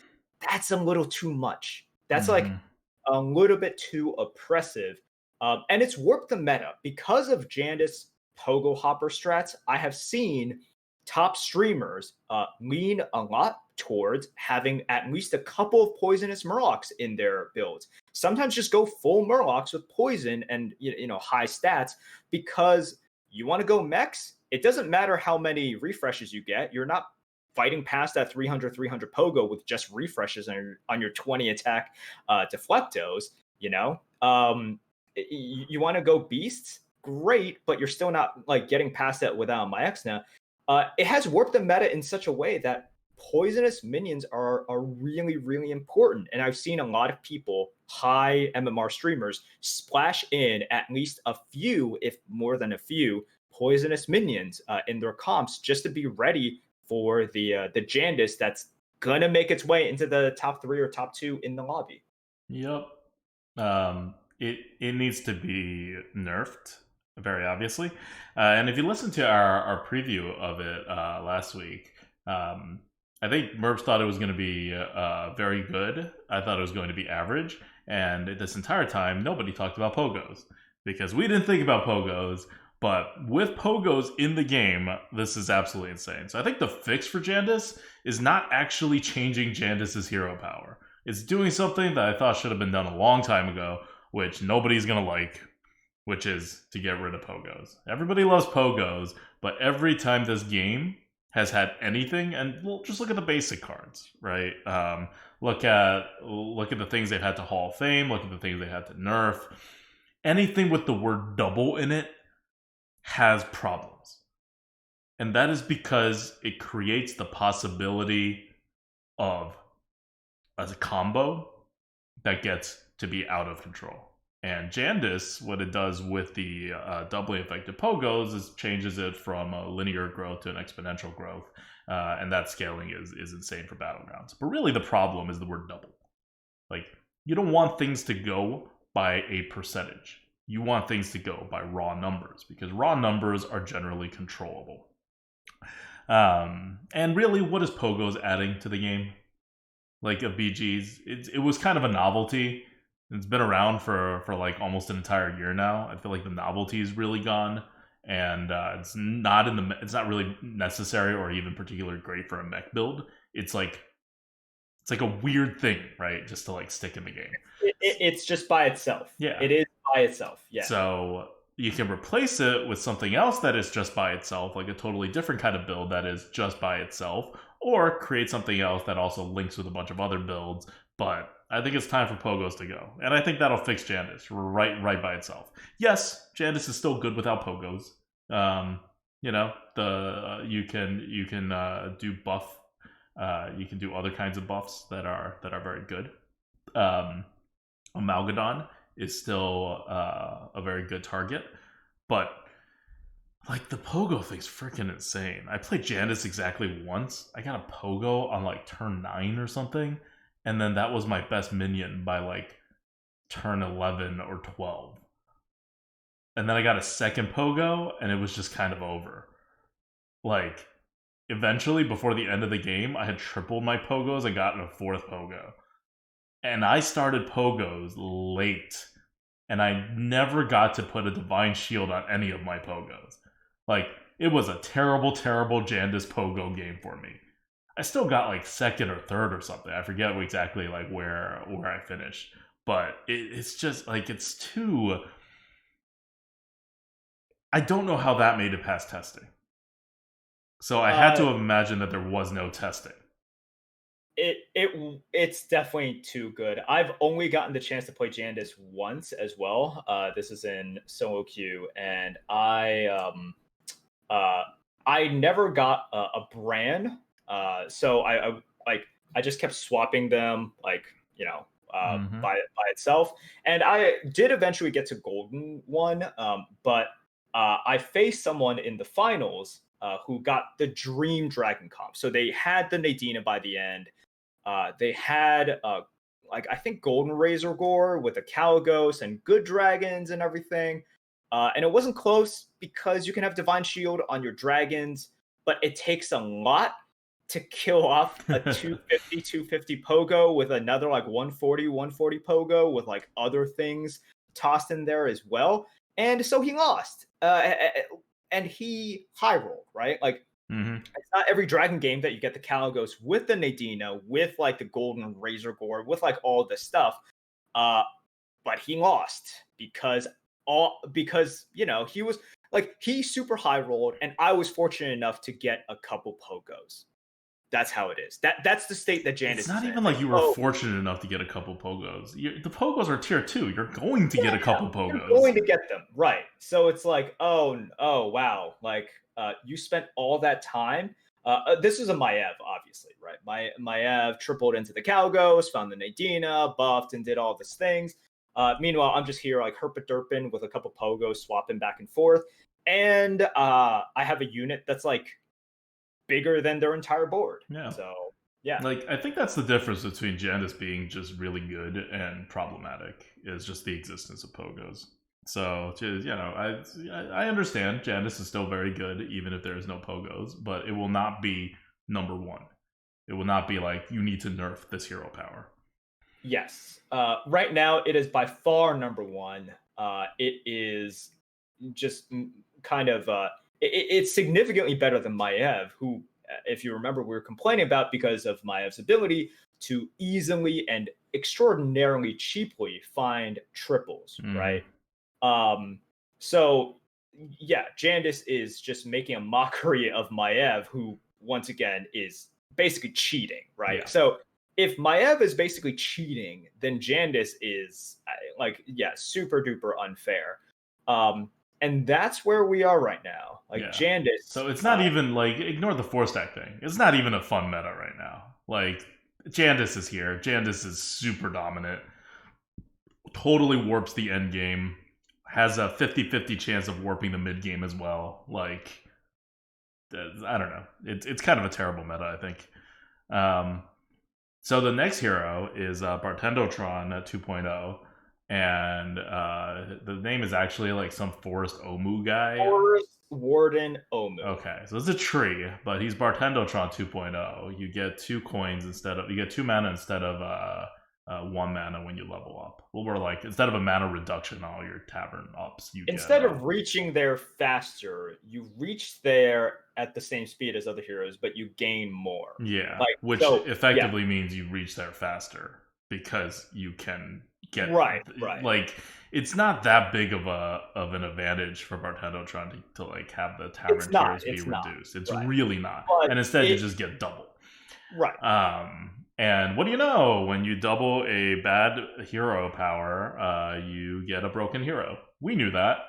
That's a little too much. That's like
Mm-hmm.
a little bit too oppressive. And it's worked the meta. Because of Janus Pogo Hopper strats, I have seen top streamers lean a lot towards having at least a couple of poisonous Murlocs in their builds. Sometimes just go full Murlocs with poison and high stats because you want to go mechs. It doesn't matter how many refreshes you get. You're not fighting past that 300 pogo with just refreshes on your 20 attack deflectos. You want to go beasts, great, but you're still not like getting past that without my Exna. It has warped the meta in such a way that poisonous minions are really, really important. And I've seen a lot of people, high MMR streamers, splash in at least a few, if more than a few, poisonous minions in their comps just to be ready for the Janus that's gonna make its way into the top 3 or top 2 in the lobby.
Yep. It needs to be nerfed, very obviously. And if you listen to our preview of it last week, I think Merps thought it was going to be very good. I thought it was going to be average. And this entire time, nobody talked about pogos because we didn't think about pogos. But with pogos in the game, this is absolutely insane. So I think the fix for Janus is not actually changing Janus's hero power. It's doing something that I thought should have been done a long time ago, which nobody's gonna like, which is to get rid of pogos. Everybody loves pogos, but every time this game has had anything, and well, just look at the basic cards, right? Look at the things they've had to Hall of Fame. Look at the things they had to nerf. Anything with the word double in it has problems, and that is because it creates the possibility of a combo that gets to be out of control. And Janus, what it does with the doubly effective pogos is changes it from a linear growth to an exponential growth, and that scaling is insane for Battlegrounds. But really, the problem is the word double. Like, you don't want things to go by a percentage. You want things to go by raw numbers, because raw numbers are generally controllable. And really, what is pogos adding to the game? Like, of BGs, it was kind of a novelty. It's been around for like almost an entire year now. I feel like the novelty is really gone, and it's not really necessary or even particularly great for a mech build. It's like a weird thing, right? Just to like stick in the game.
It's just by itself.
Yeah,
it is by itself. Yeah.
So you can replace it with something else that is just by itself, like a totally different kind of build that is just by itself, or create something else that also links with a bunch of other builds. But I think it's time for pogos to go, and I think that'll fix Janus right by itself. Yes, Janus is still good without pogos. You know, you can do buff. You can do other kinds of buffs that are very good. Amalgadon is still a very good target, but like the pogo thing's freaking insane. I played Janus exactly once. I got a pogo on like turn 9 or something, and then that was my best minion by like turn 11 or 12. And then I got a second pogo, and it was just kind of over. Like, eventually, before the end of the game, I had tripled my pogos and gotten a fourth pogo. And I started pogos late, and I never got to put a divine shield on any of my pogos. Like, it was a terrible, terrible Janus pogo game for me. I still got like second or third or something. I forget exactly like where I finished, but it's just like it's too. I don't know how that made it past testing. So I had to imagine that there was no testing.
It's definitely too good. I've only gotten the chance to play Janus once as well. This is in solo queue, and I never got a brand. So I just kept swapping them, like, you know, by itself. And I did eventually get to golden one, but I faced someone in the finals who got the dream dragon comp. So they had the Nadina by the end. They had like, I think golden Razor Gore with a Caligos and good dragons and everything. And it wasn't close because you can have Divine Shield on your dragons, but it takes a lot to kill off a 250 pogo with another like 140 pogo with like other things tossed in there as well. And so he lost. And he high rolled, right? Like, it's not every dragon game that you get the Caligos with the Nadina, with like the golden Razor Gore, with like all this stuff. But he lost because you know, he was like, he super high rolled, and I was fortunate enough to get a couple pogos. That's how it is. That's the state that Janus is in.
It's not even like you were fortunate enough to get a couple pogos. The pogos are tier 2. You're going to get a couple pogos.
You're going to get them, right? So it's like, oh wow, like you spent all that time. This is a Maev, obviously, right? Maev tripled into the Caligos, found the Nadina, buffed, and did all these things. Meanwhile, I'm just here like herpaderping with a couple pogos, swapping back and forth, and I have a unit that's like bigger than their entire board.
Yeah.
So yeah,
like I think that's the difference between Janus being just really good and problematic is just the existence of pogos. So, you know, I understand Janus is still very good even if there is no pogos, but it will not be number one. It will not be like you need to nerf this hero power.
Yes. Right now, it is by far number one. It is just kind of it's significantly better than Maev, who, if you remember, we were complaining about because of Maev's ability to easily and extraordinarily cheaply find triples, right? So yeah, Janus is just making a mockery of Maev, who once again is basically cheating, right?
Yeah.
So if Maev is basically cheating, then Janus is like, yeah, super duper unfair. And that's where we are right now. Like
Yeah.
Janus,
So it's not even like, ignore the 4-stack thing. It's not even a fun meta right now. Like, Janus is here. Janus is super dominant. Totally warps the end game. Has a 50-50 chance of warping the mid game as well. Like, I don't know. It's kind of a terrible meta, I think. So the next hero is Bartendotron 2.0. And the name is actually like some Forest Omu guy.
Forest Warden Omu.
Okay, so it's a tree, but he's Bartendotron 2.0. You get 2 coins you get 2 mana instead of 1 mana when you level up. Well, we're like, instead of a mana reduction on all your tavern ups, you
Instead
get,
of reaching there faster, you reach there at the same speed as other heroes, but you gain more.
yeah,
Like,
which
so,
effectively means you reach there faster because you can get
right.
like, it's not that big of an advantage for Bartendotron to like have the tavern tiers be reduced. It's
right.
really not,
But
and instead you just get double.
Right.
And what do you know? When you double a bad hero power, you get a broken hero. We knew that.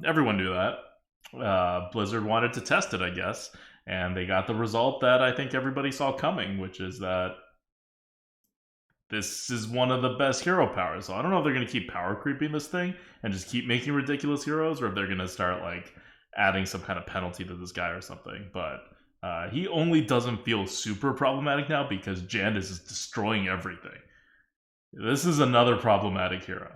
Everyone knew that. Blizzard wanted to test it, I guess, and they got the result that I think everybody saw coming, which is that this is one of the best hero powers. So I don't know if they're going to keep power creeping this thing and just keep making ridiculous heroes, or if they're going to start like adding some kind of penalty to this guy or something. But he only doesn't feel super problematic now because Janus is destroying everything. This is another problematic hero.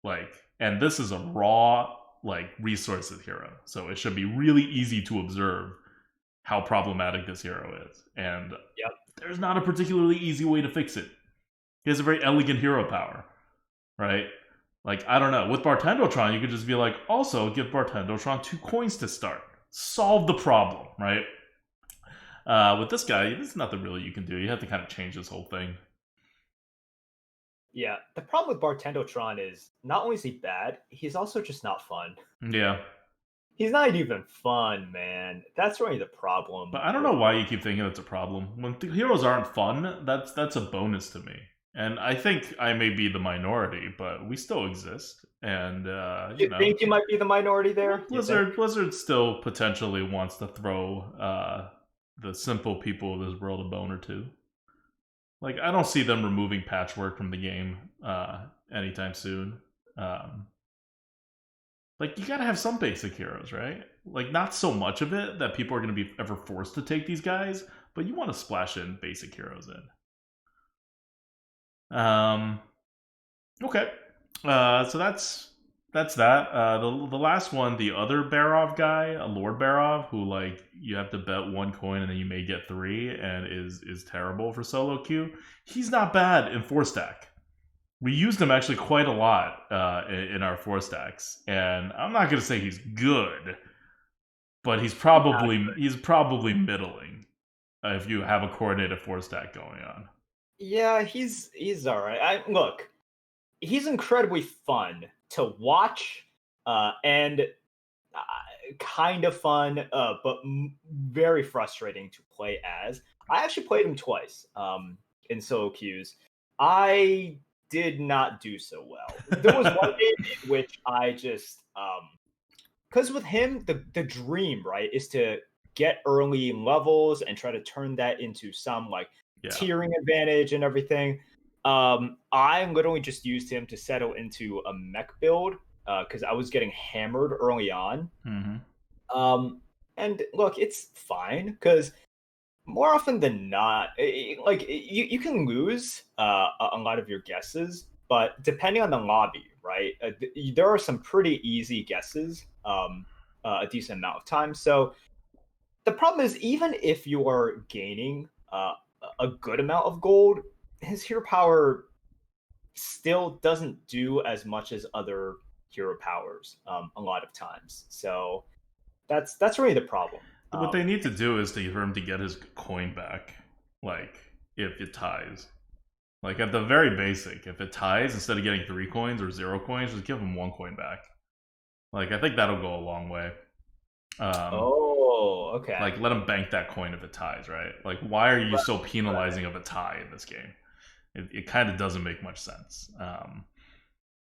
Like, and this is a raw, like, resources hero. So it should be really easy to observe how problematic this hero is. And there's not a particularly easy way to fix it. He has a very elegant hero power, right? Like, I don't know. With Bartendotron, you could just be like, also give Bartendotron 2 coins to start. Solve the problem, right? With this guy, there's nothing really you can do. You have to kind of change this whole thing.
Yeah, the problem with Bartendotron is not only is he bad, he's also just not fun.
Yeah.
He's not even fun, man. That's really the problem.
But I don't know why you keep thinking it's a problem. When heroes aren't fun, that's a bonus to me. And I think I may be the minority, but we still exist. And
you think you might be the minority there?
Blizzard still potentially wants to throw the simple people of this world a bone or two. Like, I don't see them removing patchwork from the game anytime soon. Like, you gotta have some basic heroes, right? Like, not so much of it that people are gonna be ever forced to take these guys, but you want to splash in basic heroes in. Okay. So that's that. The last one, the other Barov guy, Lord Barov, who, like, you have to bet 1 coin and then you may get 3, and is terrible for solo queue. He's not bad in 4-stack. We used him actually quite a lot in our 4-stacks, and I'm not gonna say he's good, but he's probably middling if you have a coordinated 4-stack going on.
Yeah, he's all right. Look, he's incredibly fun to watch, and kind of fun, but very frustrating to play as. I actually played him twice in solo queues. I did not do so well. There was one game in which I just because with him the dream, right, is to get early levels and try to turn that into some like tiering advantage and everything. I literally just used him to settle into a mech build because I was getting hammered early on. And look, it's fine because more often than not, like you can lose a lot of your guesses, but depending on the lobby, right, there are some pretty easy guesses a decent amount of time. So the problem is, even if you are gaining a good amount of gold, his hero power still doesn't do as much as other hero powers a lot of times. So that's really the problem.
What they need to do is for him to get his coin back, like, if it ties. Like, at the very basic, if it ties, instead of getting 3 coins or 0 coins, just give him 1 coin back. Like, I think that'll go a long way.
Oh, okay.
Like, let them bank that coin if it ties, right? Like, why are you so penalizing of a tie in this game? It kind of doesn't make much sense.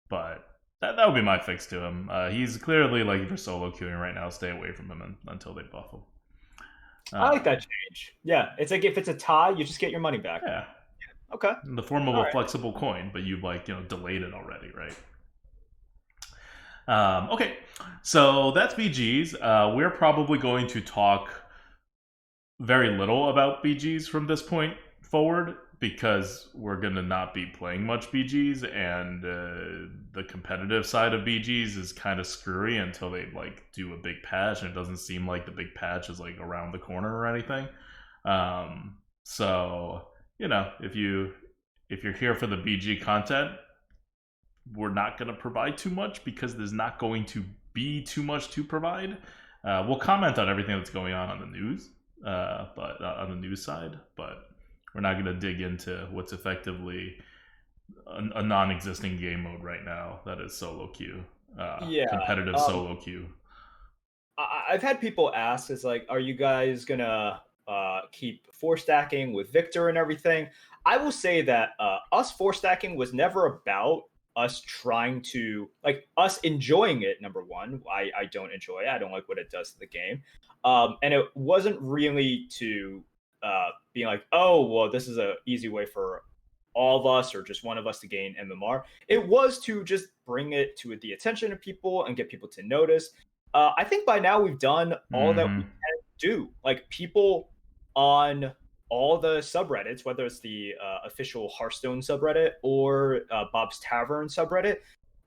But that would be my fix to him. He's clearly, like, if you're solo queuing right now, stay away from him until they buff him.
I like that change. Yeah, it's like if it's a tie, you just get your money back.
Yeah.
Okay.
In the form of
All
a
right.
flexible coin, but you've, like, delayed it already, right? Okay, so that's BGs. We're probably going to talk very little about BGs from this point forward because we're going to not be playing much BGs, and the competitive side of BGs is kind of screwy until they like do a big patch, and it doesn't seem like the big patch is like around the corner or anything. So if you're here for the BG content, we're not going to provide too much because there's not going to be too much to provide. We'll comment on everything that's going on the news, but on the news side, but we're not going to dig into what's effectively a non-existing game mode right now that is solo queue,
Yeah.
competitive solo queue.
I've had people ask, "Is like, are you guys gonna keep four stacking with Victor and everything?" I will say that us four stacking was never about us trying to like us enjoying it. Number one, I don't enjoy it. I don't like what it does to the game, and it wasn't really to be like, oh well, this is a easy way for all of us or just one of us to gain MMR. It was to just bring it to the attention of people and get people to notice. I think by now we've done all that we can do. Like people on all the subreddits, whether it's the official Hearthstone subreddit or Bob's Tavern subreddit,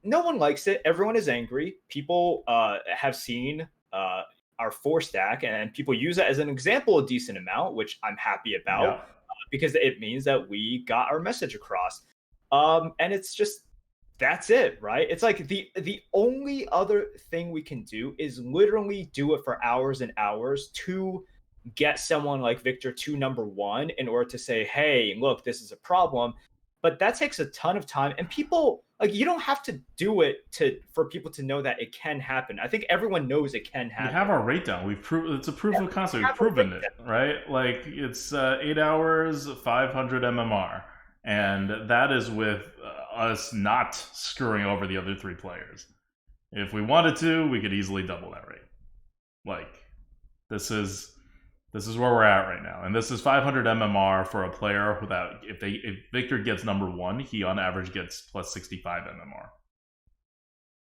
no one likes it. Everyone is angry. People have seen our four stack, and people use it as an example a decent amount, which I'm happy about
Yeah.
because it means that we got our message across. And it's just that's it, right? It's like the only other thing we can do is literally do it for hours and hours to get someone like Victor to number one in order to say, hey, look, this is a problem. But that takes a ton of time, and people like you don't have to do it for people to know that it can happen. I think everyone knows it can happen.
We have our rate down. We've proved it's a proof of concept. We've proven it, right? Like it's 8 hours, 500 MMR, and that is with us not screwing over the other three players. If we wanted to, we could easily double that rate. Like this is where we're at right now, and this is 500 MMR for a player without. If Victor gets number one, he on average gets plus 65 MMR.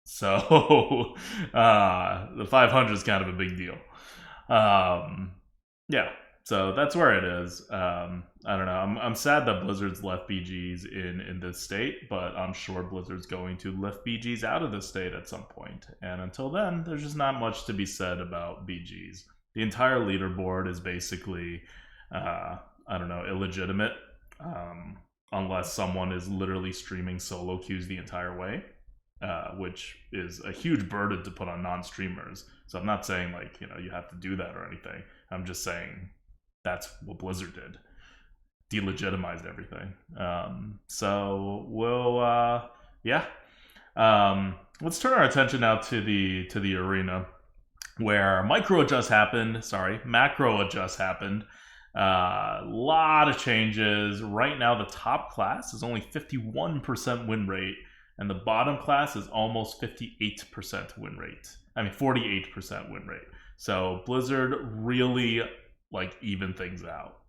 So the 500 is kind of a big deal. Yeah, so that's where it is. I don't know. I'm sad that Blizzard's left BGs in this state, but I'm sure Blizzard's going to lift BGs out of this state at some point. And until then, there's just not much to be said about BGs. The entire leaderboard is basically, I don't know, illegitimate, unless someone is literally streaming solo queues the entire way. Which is a huge burden to put on non-streamers. So I'm not saying like you have to do that or anything. I'm just saying that's what Blizzard did, delegitimized everything. So we'll let's turn our attention now to the arena where macro adjust happened. A lot of changes. Right now, the top class is only 51% win rate. And the bottom class is almost 58% win rate. 48% win rate. So Blizzard really like even things out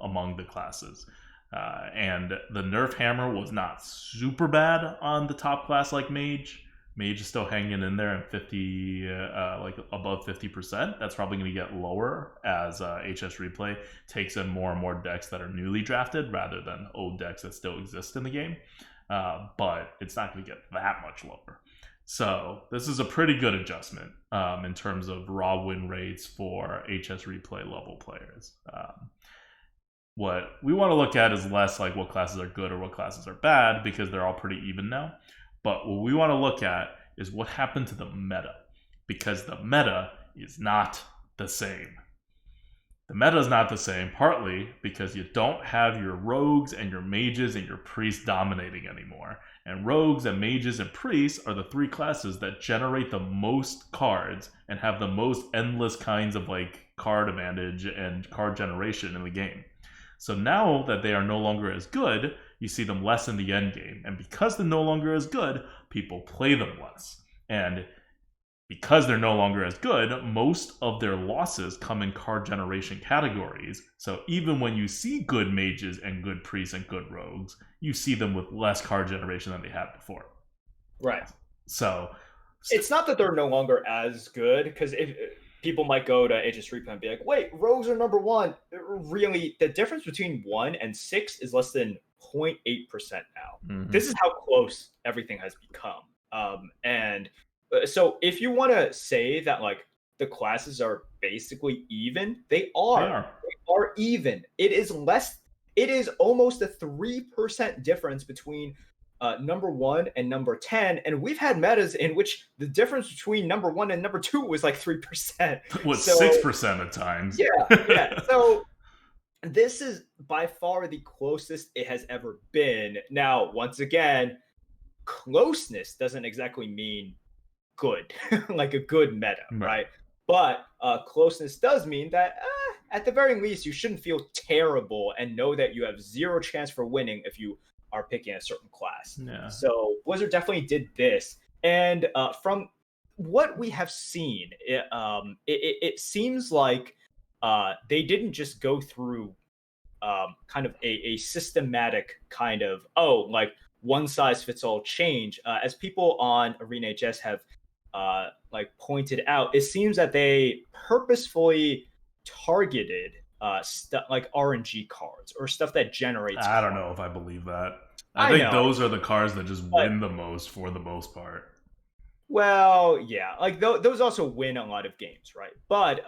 among the classes. And the nerf hammer was not super bad on the top class like Mage. Mage is still hanging in there at 50, like above 50%. That's probably going to get lower as HS Replay takes in more and more decks that are newly drafted rather than old decks that still exist in the game. But it's not going to get that much lower. So this is a pretty good adjustment in terms of raw win rates for HS Replay level players. What we want to look at is less like what classes are good or what classes are bad because they're all pretty even now. But what we want to look at is what happened to the meta, because the meta is not the same. The meta is not the same, partly because you don't have your rogues and your mages and your priests dominating anymore. And rogues and mages and priests are the three classes that generate the most cards and have the most endless kinds of like card advantage and card generation in the game. So now that they are no longer as good, you see them less in the end game. And because they're no longer as good, people play them less. And because they're no longer as good, most of their losses come in card generation categories. So even when you see good mages and good priests and good rogues, you see them with less card generation than they had before.
Right.
So
it's not that they're no longer as good, because if people might go to HS Replay and be like, wait, rogues are number one. Really, the difference between 1 and 6 is less than 0.8% now.
Mhm.
This is how close everything has become. And so if you want to say that like the classes are basically even, they are even. It is almost a 3% difference between number 1 and number 10, and we've had metas in which the difference between number 1 and number 2 was like 3%.
With 6% at times.
Yeah. So this is by far the closest it has ever been. Now, once again, closeness doesn't exactly mean good, like a good meta, right? But closeness does mean that at the very least, you shouldn't feel terrible and know that you have zero chance for winning if you are picking a certain class.
Yeah.
So Blizzard definitely did this. And from what we have seen, it seems like they didn't just go through kind of a systematic kind of, like one size fits all change. As people on Arena HS have like pointed out, it seems that they purposefully targeted stuff like RNG cards or stuff that generates
I don't know if I believe that. I think those are the cards that just win the most for the most part.
Well, yeah, like those also win a lot of games, right? But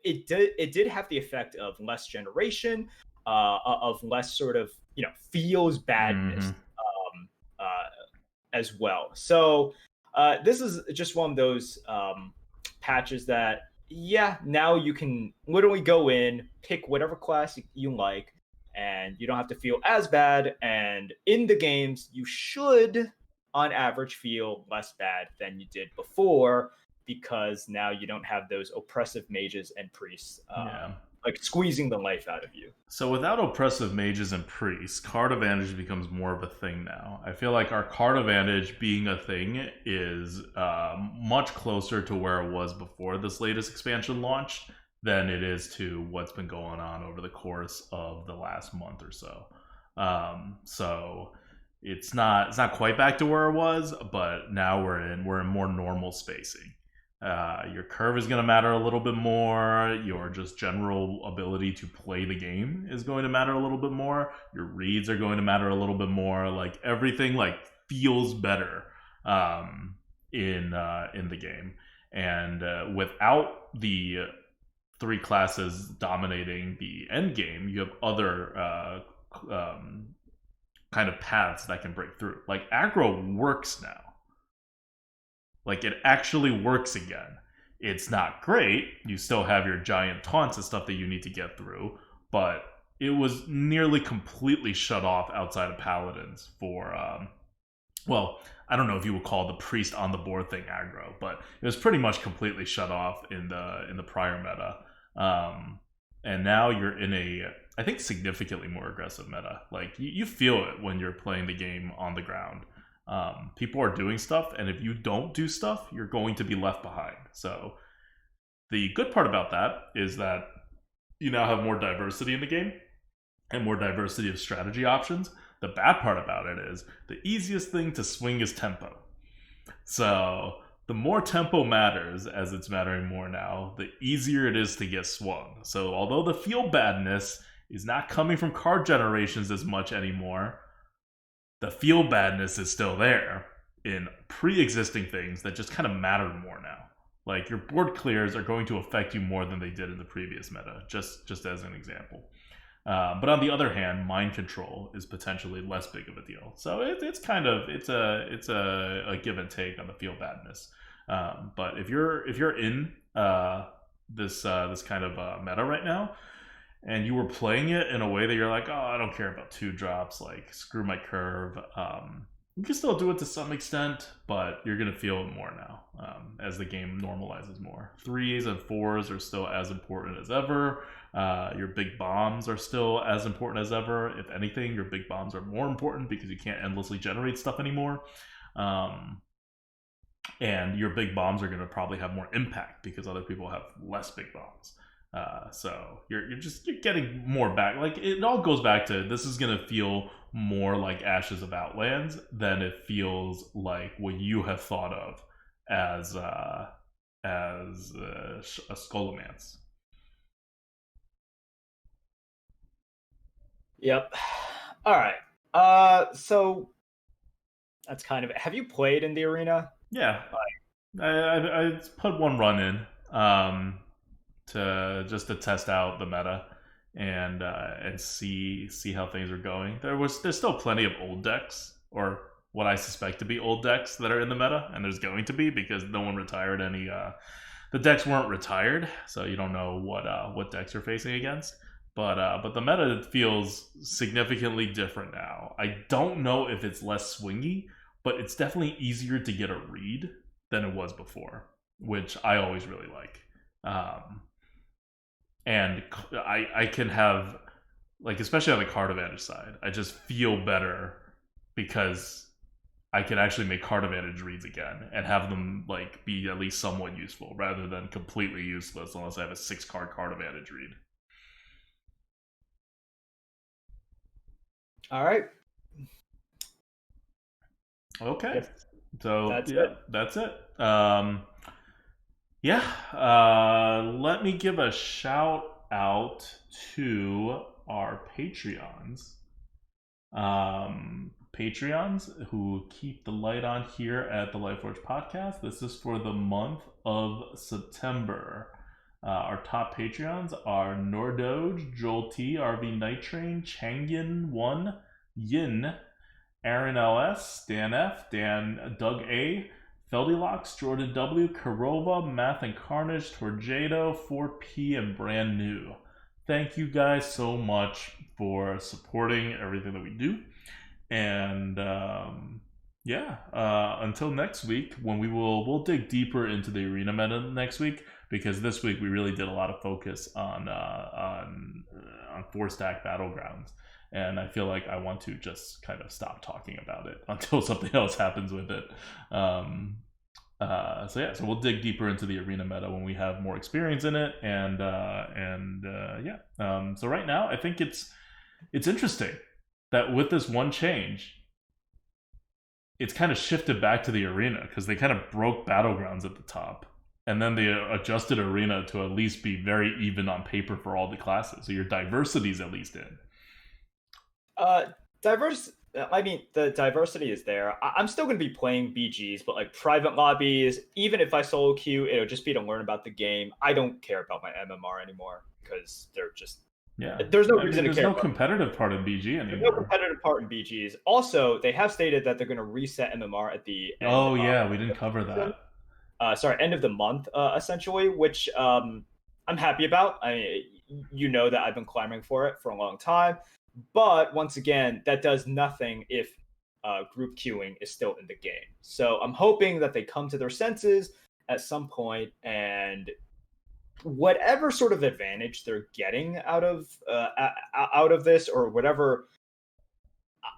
it did have the effect of less generation, of less sort of feels badness as well. So this is just one of those patches that, now you can literally go in, pick whatever class you like, and you don't have to feel as bad. And in the games, you should, on average, feel less bad than you did before, because now you don't have those oppressive mages and priests like squeezing the life out of you.
So without oppressive mages and priests, card advantage becomes more of a thing now. I feel like our card advantage being a thing is much closer to where it was before this latest expansion launched than it is to what's been going on over the course of the last month or so. So it's not quite back to where it was, but now we're in more normal spacing. Your curve is going to matter a little bit more. Your just general ability to play the game is going to matter a little bit more. Your reads are going to matter a little bit more. Like everything like feels better in the game. And without the three classes dominating the end game, you have other kind of paths that can break through. Like aggro works now. Like, it actually works again. It's not great. You still have your giant taunts and stuff that you need to get through, but it was nearly completely shut off outside of Paladins for, well, I don't know if you would call the priest on the board thing aggro, but it was pretty much completely shut off in the prior meta. And now you're in a, I think, significantly more aggressive meta. Like, you feel it when you're playing the game on the ground. People are doing stuff, and if you don't do stuff, you're going to be left behind. So the good part about that is that you now have more diversity in the game and more diversity of strategy options. The bad part about it is the easiest thing to swing is tempo. So the more tempo matters, as it's mattering more now, the easier it is to get swung. So although the feel badness is not coming from card generations as much anymore, the feel badness is still there in pre-existing things that just kind of matter more now. Like your board clears are going to affect you more than they did in the previous meta, just as an example. But on the other hand, mind control is potentially less big of a deal. So it's a give and take on the feel badness. But if you're in this kind of meta right now, and you were playing it in a way that you're like, oh, I don't care about 2 drops, like screw my curve, You can still do it to some extent, but you're going to feel it more now as the game normalizes more. 3s and 4s are still as important as ever. Your big bombs are still as important as ever. If anything, your big bombs are more important because you can't endlessly generate stuff anymore. And your big bombs are going to probably have more impact because other people have less big bombs. So you're getting more back. Like, it all goes back to, this is going to feel more like Ashes of Outlands than it feels like what you have thought of as a Scholomance.
Yep. All right. So that's kind of it. Have you played in the arena?
Yeah, I put one run in to test out the meta and see how things are going. There's still plenty of old decks, or what I suspect to be old decks, that are in the meta, and there's going to be because no one retired any. The decks weren't retired, so you don't know what decks you're facing against. But the meta feels significantly different now. I don't know if it's less swingy, but it's definitely easier to get a read than it was before, which I always really like. And I can have, like, especially on the card advantage side, I just feel better because I can actually make card advantage reads again and have them like be at least somewhat useful rather than completely useless unless I have a 6-card advantage read.
All right.
Okay.
Yes.
So
That's
yeah,
it.
that's it. Let me give a shout out to our Patreons. Patreons who keep the light on here at the Lightforge podcast. This is for the month of September. Our top Patreons are Nordoge, Joel T, RV Night Train, Changyun1, Yin, Aaron LS, Dan F, Dan Doug A, Feldilox, Jordan W, Karova, Math and Carnage, Torjado, 4P, and Brand New. Thank you guys so much for supporting everything that we do. And until next week, when we'll dig deeper into the arena meta next week, because this week we really did a lot of focus on 4-stack Battlegrounds. And I feel like I want to just kind of stop talking about it until something else happens with it. So we'll dig deeper into the arena meta when we have more experience in it. So right now, I think it's interesting that with this one change, it's kind of shifted back to the arena because they kind of broke Battlegrounds at the top. And then they adjusted arena to at least be very even on paper for all the classes. So your diversity is at least in.
The diversity is there. I'm still going to be playing BGs, but like private lobbies, even if I solo queue, it'll just be to learn about the game. I don't care about my MMR anymore because they're just there's no reason to care.
There's no competitive part in BG anymore.
There's no competitive part in BGs. Also, they have stated that they're going to reset MMR at the end.
We didn't cover that.
End of the month, essentially, which I'm happy about. You know that I've been clamoring for it for a long time. But once again, that does nothing if group queuing is still in the game. So I'm hoping that they come to their senses at some point, and whatever sort of advantage they're getting out of this or whatever,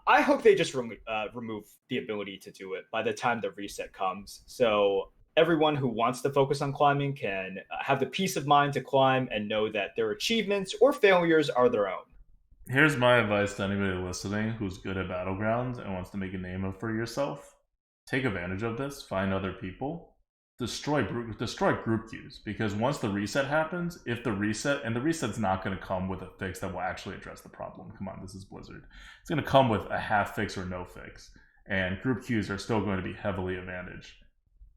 I hope they just remove the ability to do it by the time the reset comes. So everyone who wants to focus on climbing can have the peace of mind to climb and know that their achievements or failures are their own.
Here's my advice to anybody listening who's good at Battlegrounds and wants to make a name for yourself. Take advantage of this, find other people, destroy group queues, because once the reset happens, the reset's not going to come with a fix that will actually address the problem. Come on, this is Blizzard. It's going to come with a half fix or no fix, and group queues are still going to be heavily advantaged.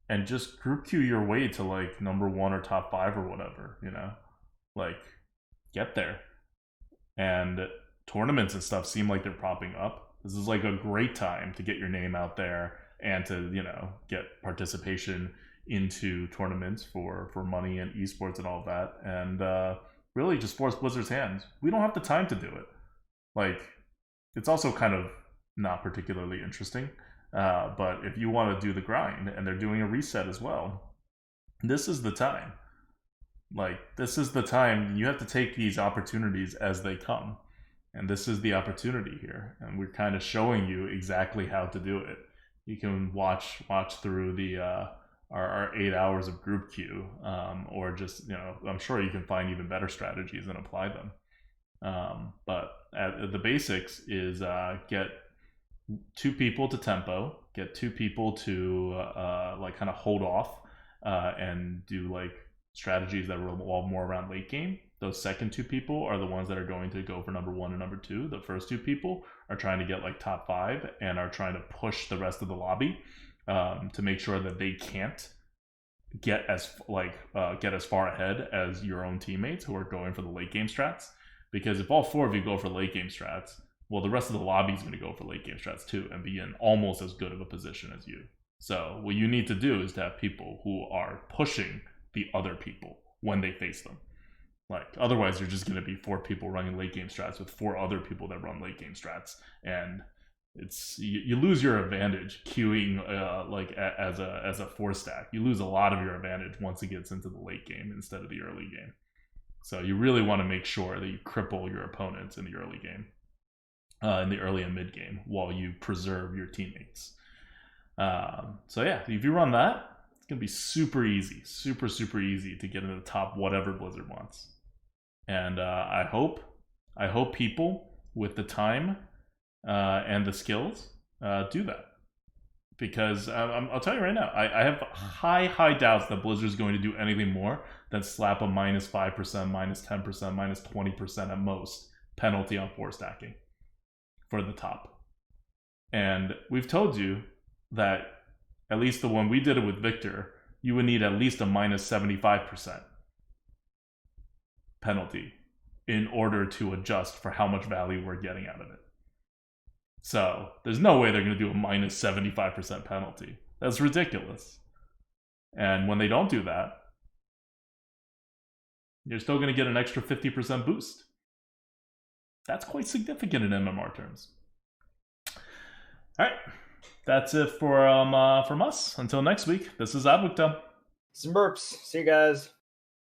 And just group queue your way to like number 1 or top 5 or whatever, like get there. And tournaments and stuff seem like they're popping up. This is like a great time to get your name out there and to, get participation into tournaments for money and esports and all of that. And really just force Blizzard's hands. We don't have the time to do it. Like, it's also kind of not particularly interesting. But if you want to do the grind, and they're doing a reset as well, this is the time. Like, this is the time. You have to take these opportunities as they come. And this is the opportunity here. And we're kind of showing you exactly how to do it. You can watch through the our 8 hours of group queue, or just, I'm sure you can find even better strategies and apply them. But the basics is get 2 people to tempo, get 2 people to like kind of hold off, and do like strategies that revolve more around late game. Those second 2 people are the ones that are going to go for number 1 and number 2. The first 2 people are trying to get like top 5 and are trying to push the rest of the lobby, to make sure that they can't get as far ahead as your own teammates who are going for the late game strats. Because if all 4 of you go for late game strats, well, the rest of the lobby is going to go for late game strats too and be in almost as good of a position as you. So what you need to do is to have people who are pushing the other people when they face them. Like, otherwise you're just going to be 4 people running late game strats with 4 other people that run late game strats, and you lose your advantage queuing as a 4 stack. You lose a lot of your advantage once it gets into the late game instead of the early game. So you really want to make sure that you cripple your opponents in the early game, in the early and mid game, while you preserve your teammates. So yeah, if you run that, it's gonna be super easy, super easy to get into the top whatever Blizzard wants. And I hope people with the time and the skills do that. Because I'll tell you right now, I have high doubts that Blizzard's going to do anything more than slap a -5%, -10%, -20% at most penalty on 4 stacking for the top. And we've told you that, at least the one we did it with Victor, you would need at least a -75% penalty in order to adjust for how much value we're getting out of it. So there's no way they're going to do a -75% penalty. That's ridiculous. And when they don't do that, you're still going to get an extra 50% boost. That's quite significant in MMR terms. All right, that's it for from us. Until next week, this is ADWCTA.
Some Merps. See you guys.